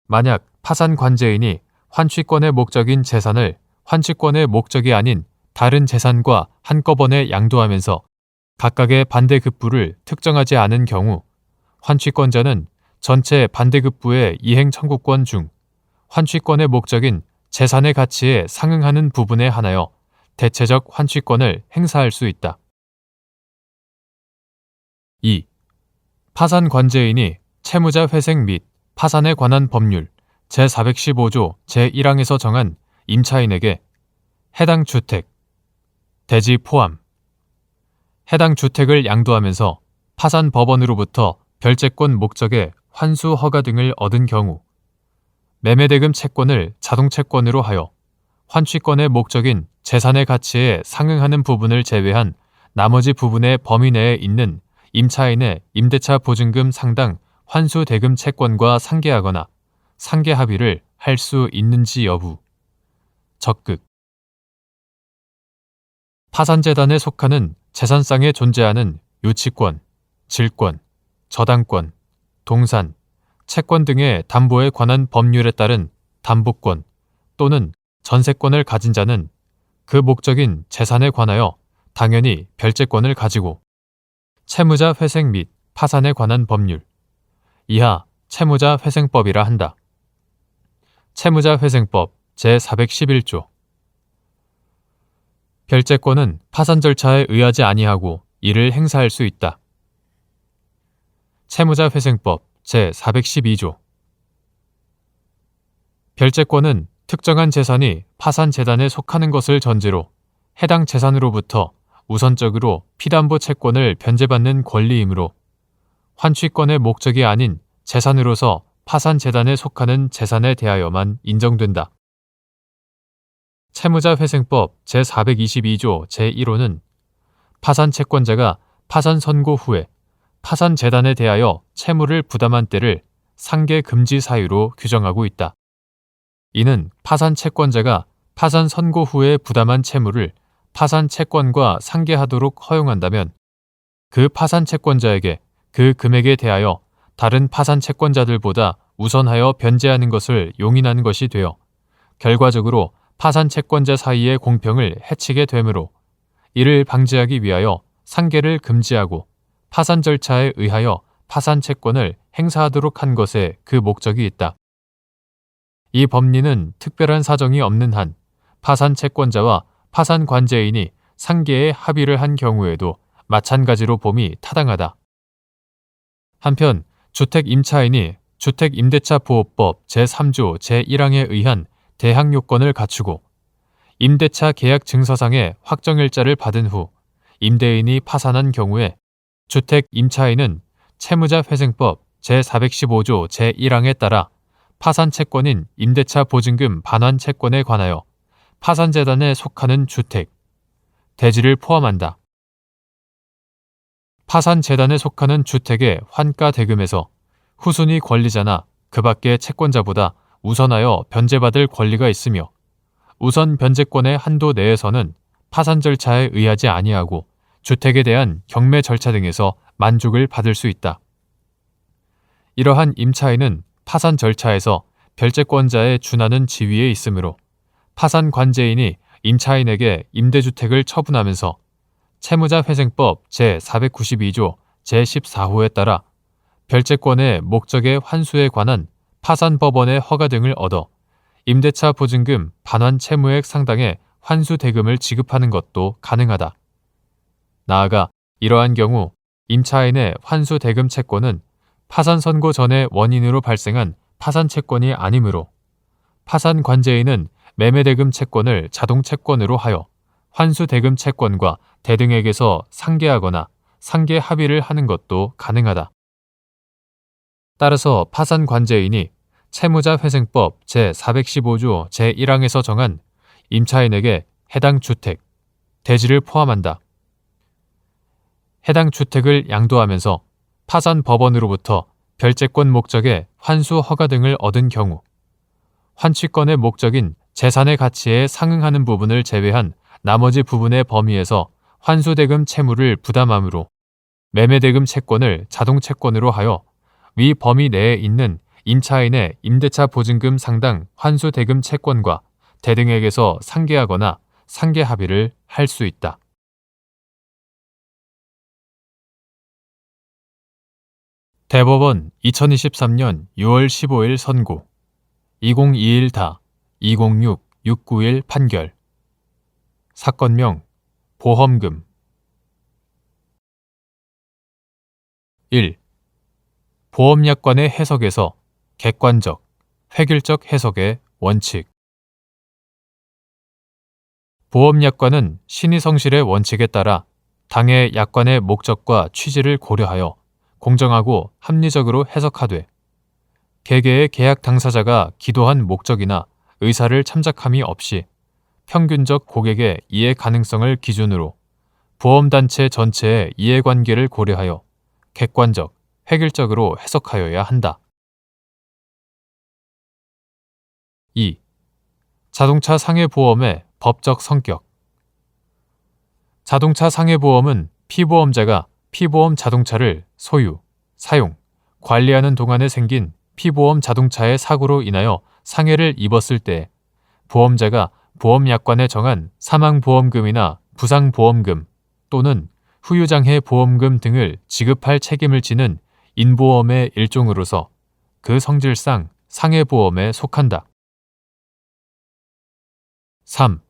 만약 파산관제인이 환취권의 목적인 재산을 환취권의 목적이 아닌 다른 재산과 한꺼번에 양도하면서 각각의 반대급부를 특정하지 않은 경우 환취권자는 전체 반대급부의 이행 청구권 중 환취권의 목적인 재산의 가치에 상응하는 부분에 한하여 대체적 환취권을 행사할 수 있다. 2. 파산관제인이 채무자 회생 및 파산에 관한 법률 제415조 제1항에서 정한 임차인에게 해당 주택, 대지 포함, 해당 주택을 양도하면서 파산법원으로부터 별채권 목적의 환수 허가 등을 얻은 경우 매매대금 채권을 자동채권으로 하여 환취권의 목적인 재산의 가치에 상응하는 부분을 제외한 나머지 부분의 범위 내에 있는 임차인의 임대차 보증금 상당 환수대금 채권과 상계하거나 상계합의를 할 수 있는지 여부. 적극. 파산재단에 속하는 재산상에 존재하는 유치권, 질권, 저당권, 동산, 채권 등의 담보에 관한 법률에 따른 담보권 또는 전세권을 가진 자는 그 목적인 재산에 관하여 당연히 별채권을 가지고 채무자 회생 및 파산에 관한 법률 이하 채무자 회생법이라 한다. 채무자 회생법 제411조 별채권은 파산 절차에 의하지 아니하고 이를 행사할 수 있다. 채무자 회생법 제412조 별채권은 특정한 재산이 파산재단에 속하는 것을 전제로 해당 재산으로부터 우선적으로 피담보 채권을 변제받는 권리이므로 환취권의 목적이 아닌 재산으로서 파산재단에 속하는 재산에 대하여만 인정된다. 채무자회생법 제422조 제1호는 파산채권자가 파산 선고 후에 파산재단에 대하여 채무를 부담한 때를 상계금지 사유로 규정하고 있다. 이는 파산채권자가 파산 선고 후에 부담한 채무를 파산채권과 상계하도록 허용한다면 그 파산채권자에게 그 금액에 대하여 다른 파산채권자들보다 우선하여 변제하는 것을 용인하는 것이 되어 결과적으로 파산채권자 사이의 공평을 해치게 되므로 이를 방지하기 위하여 상계를 금지하고 파산 절차에 의하여 파산채권을 행사하도록 한 것에 그 목적이 있다. 이 법리는 특별한 사정이 없는 한 파산채권자와 파산관제인이 상계에 합의를 한 경우에도 마찬가지로 봄이 타당하다. 한편 주택임차인이 주택임대차보호법 제3조 제1항에 의한 대항요건을 갖추고 임대차 계약 증서상의 확정일자를 받은 후 임대인이 파산한 경우에 주택임차인은 채무자회생법 제415조 제1항에 따라 파산채권인 임대차 보증금 반환채권에 관하여 파산재단에 속하는 주택, 대지를 포함한다. 파산재단에 속하는 주택의 환가대금에서 후순위 권리자나 그 밖의 채권자보다 우선하여 변제받을 권리가 있으며 우선 변제권의 한도 내에서는 파산 절차에 의하지 아니하고 주택에 대한 경매 절차 등에서 만족을 받을 수 있다. 이러한 임차인은 파산 절차에서 별채권자에 준하는 지위에 있으므로 파산관제인이 임차인에게 임대주택을 처분하면서 채무자회생법 제492조 제14호에 따라 별채권의 목적의 환수에 관한 파산법원의 허가 등을 얻어 임대차 보증금 반환 채무액 상당의 환수 대금을 지급하는 것도 가능하다. 나아가 이러한 경우 임차인의 환수 대금 채권은 파산 선고 전의 원인으로 발생한 파산 채권이 아니므로 파산 관제인은 매매 대금 채권을 자동 채권으로 하여 환수 대금 채권과 대등액에서 상계하거나 상계 합의를 하는 것도 가능하다. 따라서 파산 관제인이 채무자 회생법 제415조 제1항에서 정한 임차인에게 해당 주택, 대지를 포함한다. 해당 주택을 양도하면서 파산 법원으로부터 별채권 목적의 환수 허가 등을 얻은 경우 환취권의 목적인 재산의 가치에 상응하는 부분을 제외한 나머지 부분의 범위에서 환수대금 채무를 부담하므로 매매대금 채권을 자동채권으로 하여 위 범위 내에 있는 임차인의 임대차 보증금 상당 환수대금 채권과 대등액에서 상계하거나 상계 합의를 할 수 있다. 대법원 2023년 6월 15일 선고 2021-2006-691 판결 사건명 보험금 1. 보험약관의 해석에서 객관적, 획일적 해석의 원칙 보험약관은 신의성실의 원칙에 따라 당해 약관의 목적과 취지를 고려하여 공정하고 합리적으로 해석하되 개개의 계약 당사자가 기도한 목적이나 의사를 참작함이 없이 평균적 고객의 이해 가능성을 기준으로 보험단체 전체의 이해관계를 고려하여 객관적, 획일적으로 해석하여야 한다. 2. 자동차 상해보험의 법적 성격 자동차 상해보험은 피보험자가 피보험 자동차를 소유, 사용, 관리하는 동안에 생긴 피보험 자동차의 사고로 인하여 상해를 입었을 때 보험자가 보험약관에 정한 사망보험금이나 부상보험금 또는 후유장해 보험금 등을 지급할 책임을 지는 인보험의 일종으로서 그 성질상 상해보험에 속한다. 3.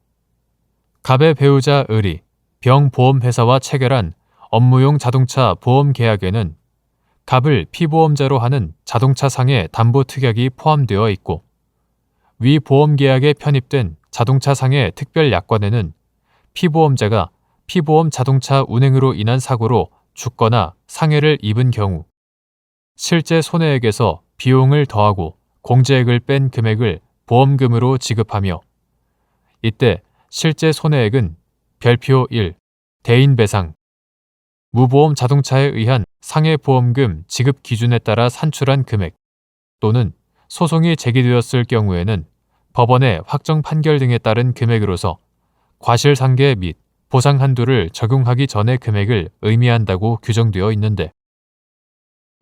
갑의 배우자 을이 병보험회사와 체결한 업무용 자동차 보험 계약에는 갑을 피보험자로 하는 자동차 상해 담보 특약이 포함되어 있고 위 보험 계약에 편입된 자동차 상해 특별 약관에는 피보험자가 피보험 자동차 운행으로 인한 사고로 죽거나 상해를 입은 경우 실제 손해액에서 비용을 더하고 공제액을 뺀 금액을 보험금으로 지급하며 이때 실제 손해액은 별표 1. 대인배상 무보험 자동차에 의한 상해보험금 지급 기준에 따라 산출한 금액 또는 소송이 제기되었을 경우에는 법원의 확정 판결 등에 따른 금액으로서 과실상계 및 보상 한도를 적용하기 전의 금액을 의미한다고 규정되어 있는데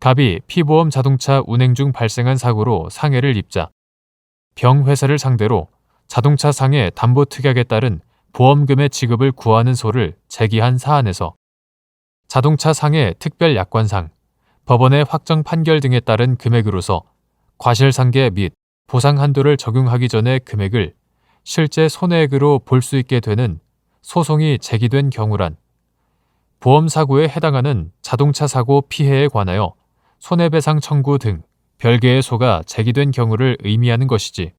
갑이 피보험 자동차 운행 중 발생한 사고로 상해를 입자 병회사를 상대로 자동차 상해 담보 특약에 따른 보험금의 지급을 구하는 소를 제기한 사안에서 자동차 상해 특별 약관상 법원의 확정 판결 등에 따른 금액으로서 과실상계 및 보상 한도를 적용하기 전의 금액을 실제 손해액으로 볼 수 있게 되는 소송이 제기된 경우란 보험사고에 해당하는 자동차 사고 피해에 관하여 손해배상 청구 등 별개의 소가 제기된 경우를 의미하는 것이지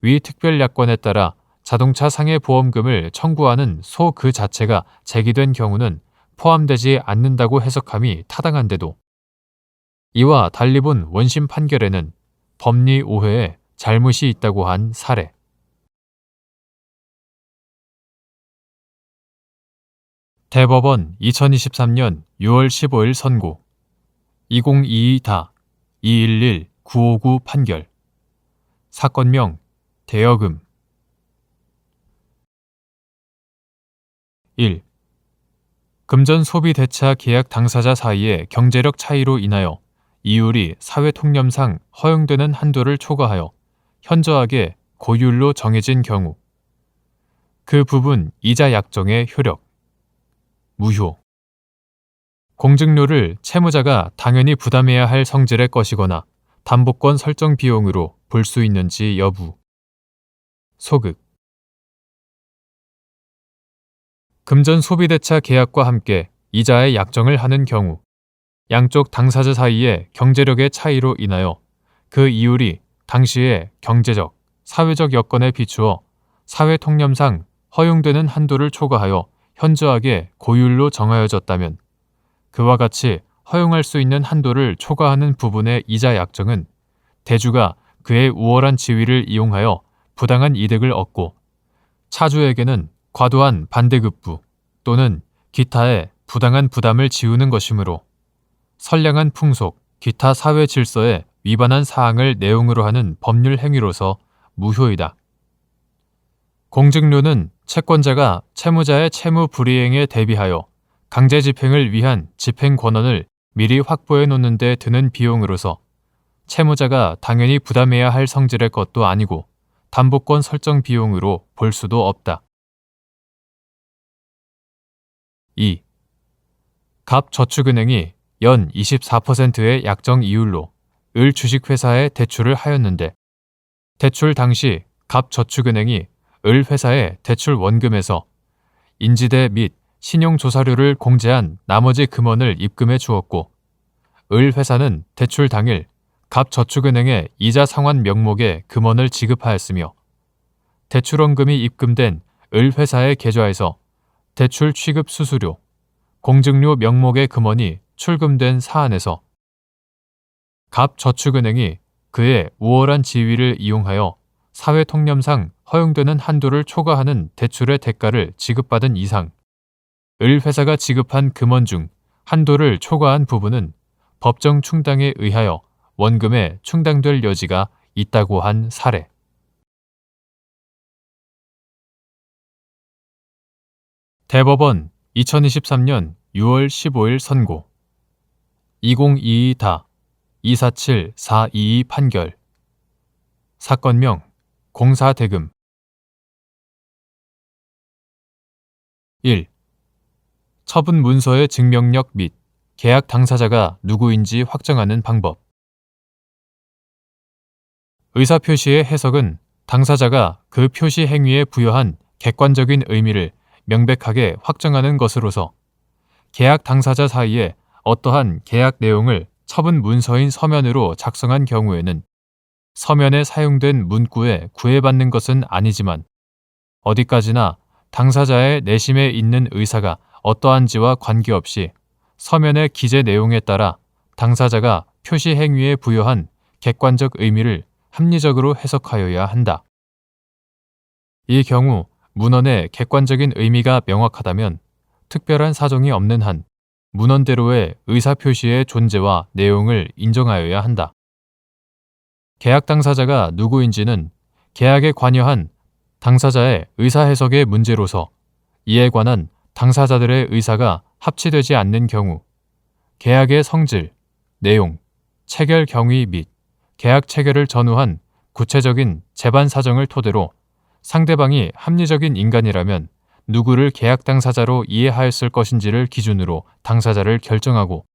위 특별약관에 따라 자동차 상해보험금을 청구하는 소 그 자체가 제기된 경우는 포함되지 않는다고 해석함이 타당한데도 이와 달리 본 원심 판결에는 법리 오해에 잘못이 있다고 한 사례 대법원 2023년 6월 15일 선고 2022-211-959 판결 사건명 대여금 1. 금전 소비 대차 계약 당사자 사이의 경제력 차이로 인하여 이율이 사회통념상 허용되는 한도를 초과하여 현저하게 고율로 정해진 경우 그 부분 이자 약정의 효력 무효 공증료를 채무자가 당연히 부담해야 할 성질의 것이거나 담보권 설정 비용으로 볼 수 있는지 여부 소극 금전 소비대차 계약과 함께 이자의 약정을 하는 경우, 양쪽 당사자 사이의 경제력의 차이로 인하여 그 이율이 당시의 경제적, 사회적 여건에 비추어 사회 통념상 허용되는 한도를 초과하여 현저하게 고율로 정하여졌다면 그와 같이 허용할 수 있는 한도를 초과하는 부분의 이자 약정은 대주가 그의 우월한 지위를 이용하여 부당한 이득을 얻고 차주에게는 과도한 반대급부 또는 기타의 부당한 부담을 지우는 것이므로 선량한 풍속, 기타 사회 질서에 위반한 사항을 내용으로 하는 법률 행위로서 무효이다. 공증료는 채권자가 채무자의 채무 불이행에 대비하여 강제 집행을 위한 집행 권한을 미리 확보해 놓는 데 드는 비용으로서 채무자가 당연히 부담해야 할 성질의 것도 아니고 담보권 설정 비용으로 볼 수도 없다. 2. 갑저축은행이 연 24%의 약정 이율로 을 주식회사에 대출을 하였는데 대출 당시 갑저축은행이 을 회사의 대출 원금에서 인지대 및 신용조사료를 공제한 나머지 금원을 입금해 주었고 을 회사는 대출 당일 갑저축은행의 이자 상환 명목의 금원을 지급하였으며 대출원금이 입금된 을 회사의 계좌에서 대출 취급 수수료, 공증료 명목의 금원이 출금된 사안에서 갑저축은행이 그의 우월한 지위를 이용하여 사회 통념상 허용되는 한도를 초과하는 대출의 대가를 지급받은 이상 을 회사가 지급한 금원 중 한도를 초과한 부분은 법정 충당에 의하여 원금에 충당될 여지가 있다고 한 사례. 대법원 2023년 6월 15일 선고 2022-247422 판결 사건명 공사대금 1. 처분 문서의 증명력 및 계약 당사자가 누구인지 확정하는 방법. 의사표시의 해석은 당사자가 그 표시 행위에 부여한 객관적인 의미를 명백하게 확정하는 것으로서 계약 당사자 사이에 어떠한 계약 내용을 처분 문서인 서면으로 작성한 경우에는 서면에 사용된 문구에 구애받는 것은 아니지만 어디까지나 당사자의 내심에 있는 의사가 어떠한지와 관계없이 서면의 기재 내용에 따라 당사자가 표시 행위에 부여한 객관적 의미를 합리적으로 해석하여야 한다. 이 경우 문헌의 객관적인 의미가 명확하다면 특별한 사정이 없는 한 문헌대로의 의사표시의 존재와 내용을 인정하여야 한다. 계약 당사자가 누구인지는 계약에 관여한 당사자의 의사해석의 문제로서 이에 관한 당사자들의 의사가 합치되지 않는 경우 계약의 성질, 내용, 체결 경위 및 계약 체결을 전후한 구체적인 재반 사정을 토대로 상대방이 합리적인 인간이라면 누구를 계약 당사자로 이해하였을 것인지를 기준으로 당사자를 결정하고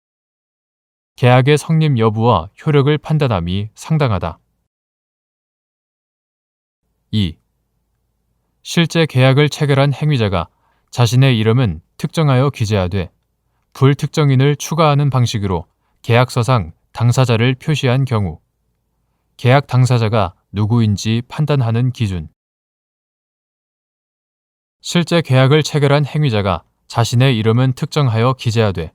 계약의 성립 여부와 효력을 판단함이 상당하다. 2. 실제 계약을 체결한 행위자가 자신의 이름은 특정하여 기재하되 불특정인을 추가하는 방식으로 계약서상 당사자를 표시한 경우 계약 당사자가 누구인지 판단하는 기준. 실제 계약을 체결한 행위자가 자신의 이름은 특정하여 기재하되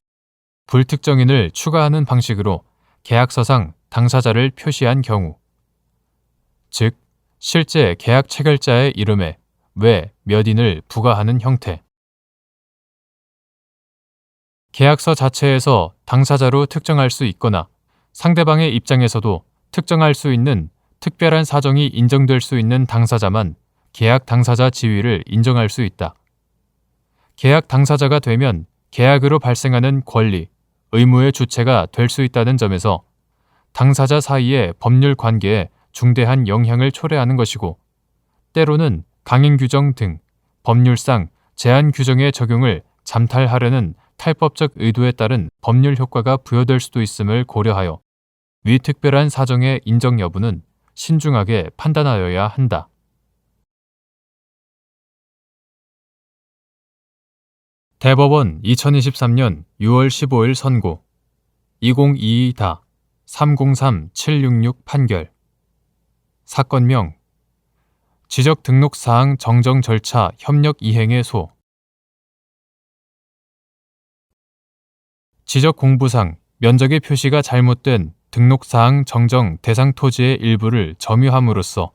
불특정인을 추가하는 방식으로 계약서상 당사자를 표시한 경우, 즉 실제 계약 체결자의 이름에 외 몇 인을 부과하는 형태. 계약서 자체에서 당사자로 특정할 수 있거나 상대방의 입장에서도 특정할 수 있는 특별한 사정이 인정될 수 있는 당사자만 계약 당사자 지위를 인정할 수 있다. 계약 당사자가 되면 계약으로 발생하는 권리, 의무의 주체가 될 수 있다는 점에서 당사자 사이의 법률 관계에 중대한 영향을 초래하는 것이고 때로는 강행 규정 등 법률상 제한 규정의 적용을 잠탈하려는 탈법적 의도에 따른 법률 효과가 부여될 수도 있음을 고려하여 위 특별한 사정의 인정 여부는 신중하게 판단하여야 한다. 대법원 2023년 6월 15일 선고 2022-303766 판결 사건명 지적 등록사항 정정 절차 협력 이행의 소 지적 공부상 면적의 표시가 잘못된 등록사항 정정 대상 토지의 일부를 점유함으로써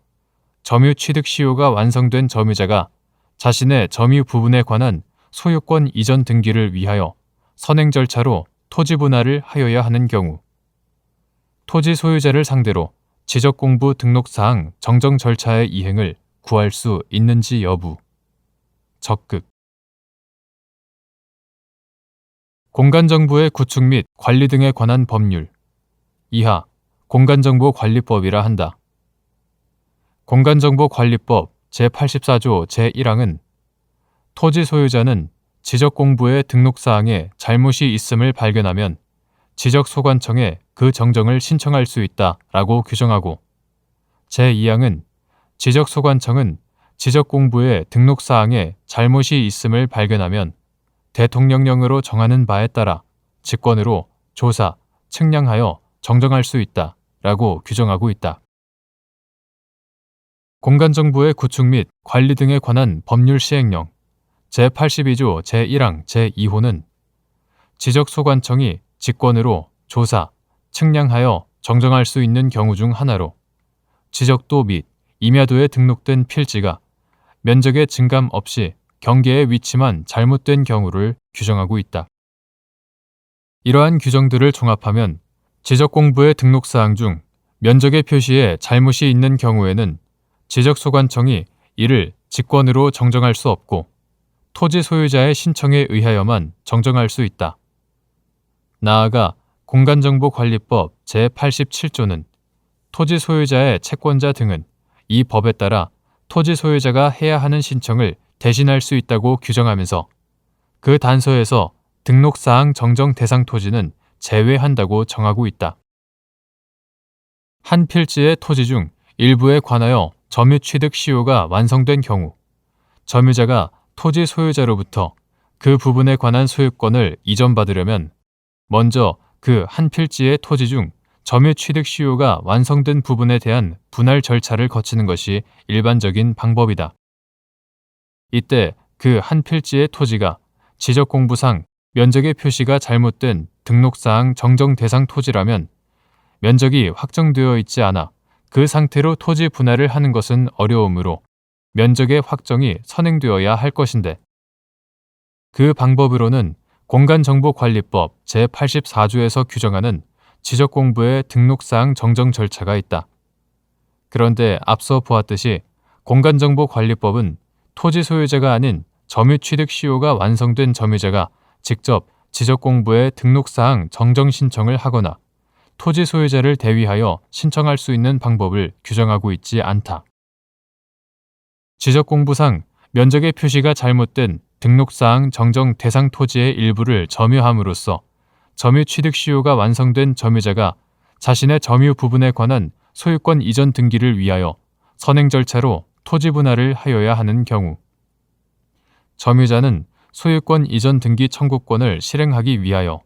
점유 취득 시효가 완성된 점유자가 자신의 점유 부분에 관한 소유권 이전 등기를 위하여 선행 절차로 토지 분할을 하여야 하는 경우 토지 소유자를 상대로 지적공부 등록사항 정정 절차의 이행을 구할 수 있는지 여부 적극 공간정보의 구축 및 관리 등에 관한 법률 이하 공간정보관리법이라 한다. 공간정보관리법 제84조 제1항은 토지 소유자는 지적공부의 등록사항에 잘못이 있음을 발견하면 지적소관청에 그 정정을 신청할 수 있다라고 규정하고 제2항은 지적소관청은 지적공부의 등록사항에 잘못이 있음을 발견하면 대통령령으로 정하는 바에 따라 직권으로 조사, 측량하여 정정할 수 있다라고 규정하고 있다. 공간정보의 구축 및 관리 등에 관한 법률 시행령 제82조 제1항 제2호는 지적소관청이 직권으로 조사, 측량하여 정정할 수 있는 경우 중 하나로 지적도 및 임야도에 등록된 필지가 면적의 증감 없이 경계의 위치만 잘못된 경우를 규정하고 있다. 이러한 규정들을 종합하면 지적공부의 등록사항 중 면적의 표시에 잘못이 있는 경우에는 지적소관청이 이를 직권으로 정정할 수 없고 토지 소유자의 신청에 의하여만 정정할 수 있다. 나아가 공간정보관리법 제87조는 토지 소유자의 채권자 등은 이 법에 따라 토지 소유자가 해야 하는 신청을 대신할 수 있다고 규정하면서 그 단서에서 등록사항 정정 대상 토지는 제외한다고 정하고 있다. 한 필지의 토지 중 일부에 관하여 점유 취득 시효가 완성된 경우 점유자가 토지 소유자로부터 그 부분에 관한 소유권을 이전받으려면 먼저 그 한 필지의 토지 중 점유 취득 시효가 완성된 부분에 대한 분할 절차를 거치는 것이 일반적인 방법이다. 이때 그 한 필지의 토지가 지적공부상 면적의 표시가 잘못된 등록사항 정정 대상 토지라면 면적이 확정되어 있지 않아 그 상태로 토지 분할을 하는 것은 어려우므로 면적의 확정이 선행되어야 할 것인데 그 방법으로는 공간정보관리법 제84조에서 규정하는 지적공부의 등록사항 정정 절차가 있다. 그런데 앞서 보았듯이 공간정보관리법은 토지 소유자가 아닌 점유 취득 시효가 완성된 점유자가 직접 지적공부의 등록사항 정정 신청을 하거나 토지 소유자를 대위하여 신청할 수 있는 방법을 규정하고 있지 않다. 지적공부상 면적의 표시가 잘못된 등록사항 정정 대상 토지의 일부를 점유함으로써 점유 취득 시효가 완성된 점유자가 자신의 점유 부분에 관한 소유권 이전 등기를 위하여 선행 절차로 토지 분할을 하여야 하는 경우 점유자는 소유권 이전 등기 청구권을 실행하기 위하여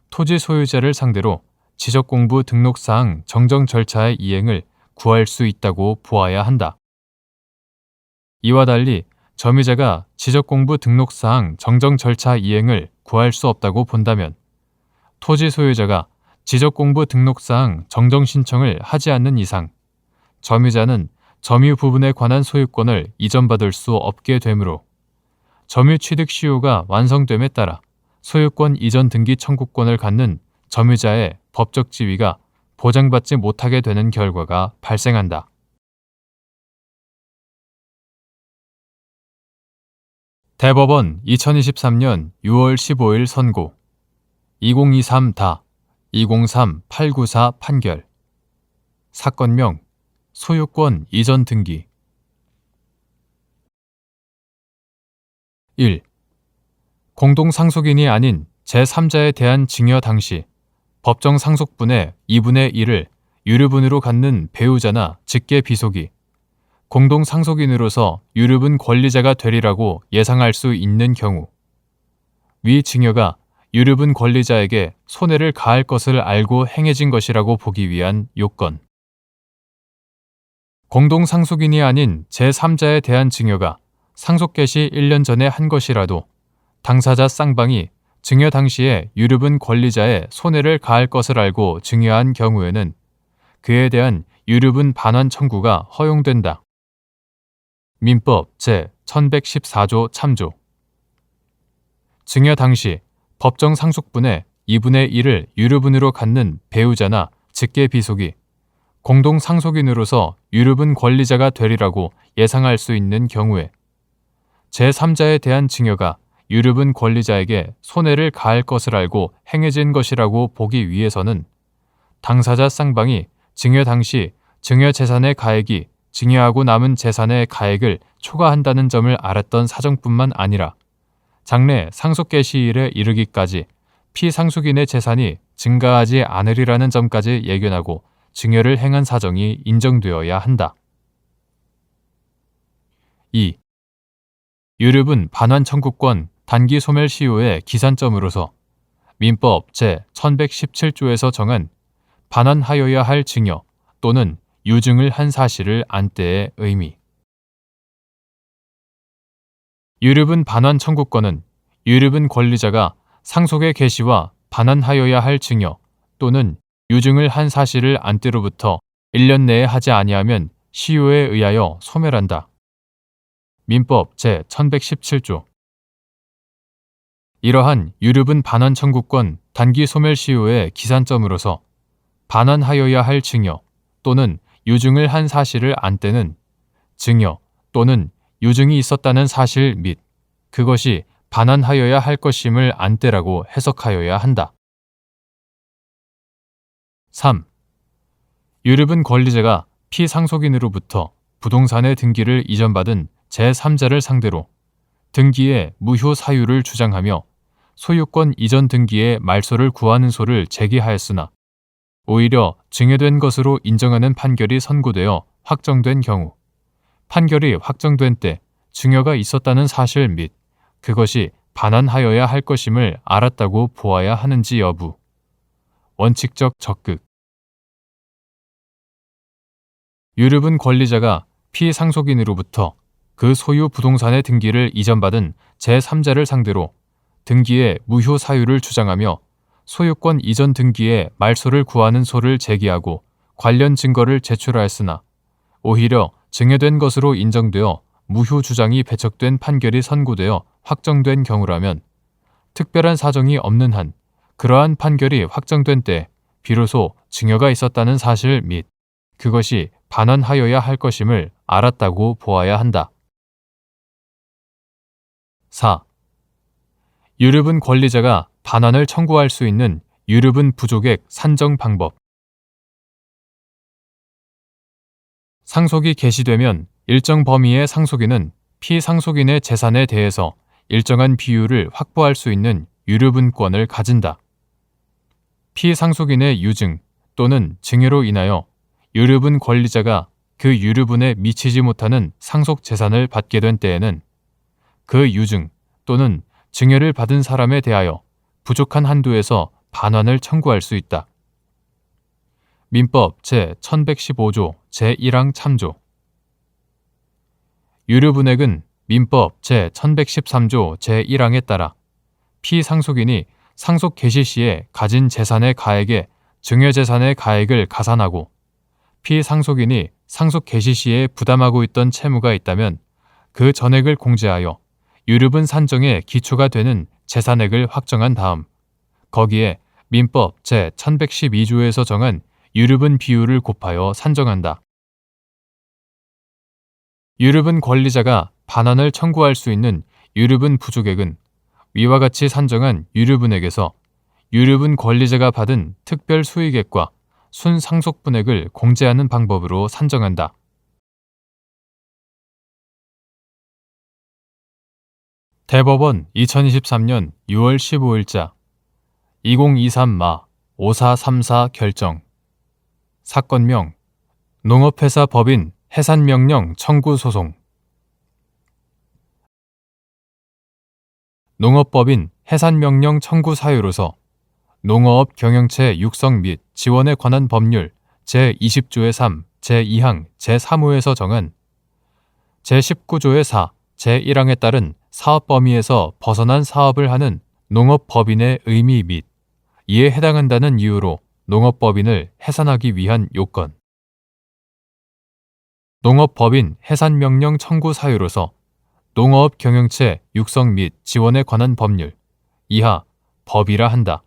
토지 소유자를 상대로 지적공부 등록사항 정정 절차의 이행을 구할 수 있다고 보아야 한다. 이와 달리 점유자가 지적공부 등록사항 정정 절차 이행을 구할 수 없다고 본다면 토지 소유자가 지적공부 등록사항 정정 신청을 하지 않는 이상 점유자는 점유 부분에 관한 소유권을 이전받을 수 없게 되므로 점유 취득 시효가 완성됨에 따라 소유권 이전 등기 청구권을 갖는 점유자의 법적 지위가 보장받지 못하게 되는 결과가 발생한다. 대법원 2023년 6월 15일 선고 2023-203894 판결 사건명 소유권 이전 등기 1. 공동상속인이 아닌 제3자에 대한 증여 당시 법정 상속분의 2분의 1을 유류분으로 갖는 배우자나 직계 비속이 공동상속인으로서 유류분 권리자가 되리라고 예상할 수 있는 경우 위 증여가 유류분 권리자에게 손해를 가할 것을 알고 행해진 것이라고 보기 위한 요건. 공동상속인이 아닌 제3자에 대한 증여가 상속 개시 1년 전에 한 것이라도 당사자 쌍방이 증여 당시에 유류분 권리자의 손해를 가할 것을 알고 증여한 경우에는 그에 대한 유류분 반환 청구가 허용된다. 민법 제1114조 참조. 증여 당시 법정 상속분의 2분의 1을 유류분으로 갖는 배우자나 직계 비속이 공동 상속인으로서 유류분 권리자가 되리라고 예상할 수 있는 경우에 제3자에 대한 증여가 유류분 권리자에게 손해를 가할 것을 알고 행해진 것이라고 보기 위해서는 당사자 쌍방이 증여 당시 증여 재산의 가액이 증여하고 남은 재산의 가액을 초과한다는 점을 알았던 사정뿐만 아니라 장래 상속 개시일에 이르기까지 피상속인의 재산이 증가하지 않으리라는 점까지 예견하고 증여를 행한 사정이 인정되어야 한다. 2. 유류분 반환 청구권 단기 소멸 시효의 기산점으로서 민법 제1117조에서 정한 반환하여야 할 증여 또는 유증을 한 사실을 안 때의 의미. 유류분 반환 청구권은 유류분 권리자가 상속의 개시와 반환하여야 할 증여 또는 유증을 한 사실을 안 때로부터 1년 내에 하지 아니하면 시효에 의하여 소멸한다. 민법 제1117조. 이러한 유류분 반환 청구권 단기 소멸 시효의 기산점으로서 반환하여야 할 증여 또는 유증을 한 사실을 안 때는 증여 또는 유증이 있었다는 사실 및 그것이 반환하여야 할 것임을 안 때라고 해석하여야 한다. 3. 유류분 권리자가 피상속인으로부터 부동산의 등기를 이전받은 제3자를 상대로 등기의 무효 사유를 주장하며 소유권 이전 등기의 말소를 구하는 소를 제기하였으나 오히려 증여된 것으로 인정하는 판결이 선고되어 확정된 경우 판결이 확정된 때 증여가 있었다는 사실 및 그것이 반환하여야 할 것임을 알았다고 보아야 하는지 여부. 원칙적 적극. 유류분 권리자가 피상속인으로부터 그 소유 부동산의 등기를 이전받은 제3자를 상대로 등기의 무효 사유를 주장하며 소유권 이전 등기의 말소를 구하는 소를 제기하고 관련 증거를 제출하였으나 오히려 증여된 것으로 인정되어 무효 주장이 배척된 판결이 선고되어 확정된 경우라면 특별한 사정이 없는 한 그러한 판결이 확정된 때 비로소 증여가 있었다는 사실 및 그것이 반환하여야 할 것임을 알았다고 보아야 한다. 4. 유류분 권리자가 반환을 청구할 수 있는 유류분 부족액 산정 방법. 상속이 개시되면 일정 범위의 상속인은 피상속인의 재산에 대해서 일정한 비율을 확보할 수 있는 유류분권을 가진다. 피상속인의 유증 또는 증여로 인하여 유류분 권리자가 그 유류분에 미치지 못하는 상속 재산을 받게 된 때에는 그 유증 또는 증여를 받은 사람에 대하여 부족한 한도에서 반환을 청구할 수 있다. 민법 제1115조 제1항 참조. 유류분액은 민법 제1113조 제1항에 따라 피상속인이 상속 개시 시에 가진 재산의 가액에 증여재산의 가액을 가산하고 피상속인이 상속 개시 시에 부담하고 있던 채무가 있다면 그 전액을 공제하여 유류분 산정의 기초가 되는 재산액을 확정한 다음 거기에 민법 제1112조에서 정한 유류분 비율을 곱하여 산정한다. 유류분 권리자가 반환을 청구할 수 있는 유류분 부족액은 위와 같이 산정한 유류분액에서 유류분 권리자가 받은 특별 수익액과 순상속분액을 공제하는 방법으로 산정한다. 대법원 2023년 6월 15일자 2023마 5434 결정. 사건명 농업회사 법인 해산명령 청구 소송. 농업법인 해산명령 청구 사유로서 농어업 경영체 육성 및 지원에 관한 법률 제20조의 3, 제2항, 제3호에서 정한 제19조의 4, 제1항에 따른 사업 범위에서 벗어난 사업을 하는 농업법인의 의미 및 이에 해당한다는 이유로 농업법인을 해산하기 위한 요건. 농업법인 해산명령 청구 사유로서 농어업 경영체 육성 및 지원에 관한 법률 이하 법이라 한다.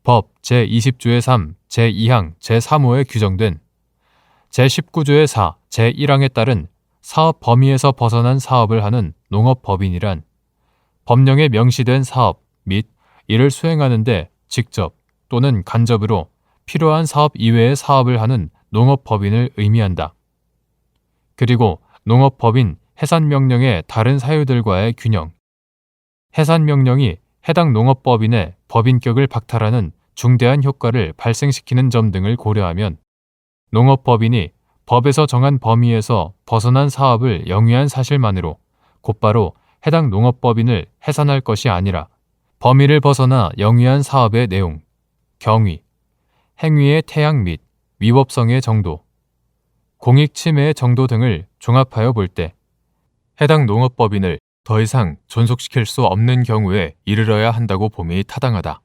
법 제20조의 3, 제2항, 제3호에 규정된 제19조의 4, 제1항에 따른 사업 범위에서 벗어난 사업을 하는 농업법인이란 법령에 명시된 사업 및 이를 수행하는 데 직접 또는 간접으로 필요한 사업 이외의 사업을 하는 농업법인을 의미한다. 그리고 농업법인 해산명령의 다른 사유들과의 균형. 해산명령이 해당 농업법인의 법인격을 박탈하는 중대한 효과를 발생시키는 점 등을 고려하면 농업법인이 법에서 정한 범위에서 벗어난 사업을 영위한 사실만으로 곧바로 해당 농업법인을 해산할 것이 아니라 범위를 벗어나 영위한 사업의 내용, 경위, 행위의 태양 및 위법성의 정도, 공익 침해의 정도 등을 종합하여 볼 때 해당 농업법인을 더 이상 존속시킬 수 없는 경우에 이르러야 한다고 봄이 타당하다.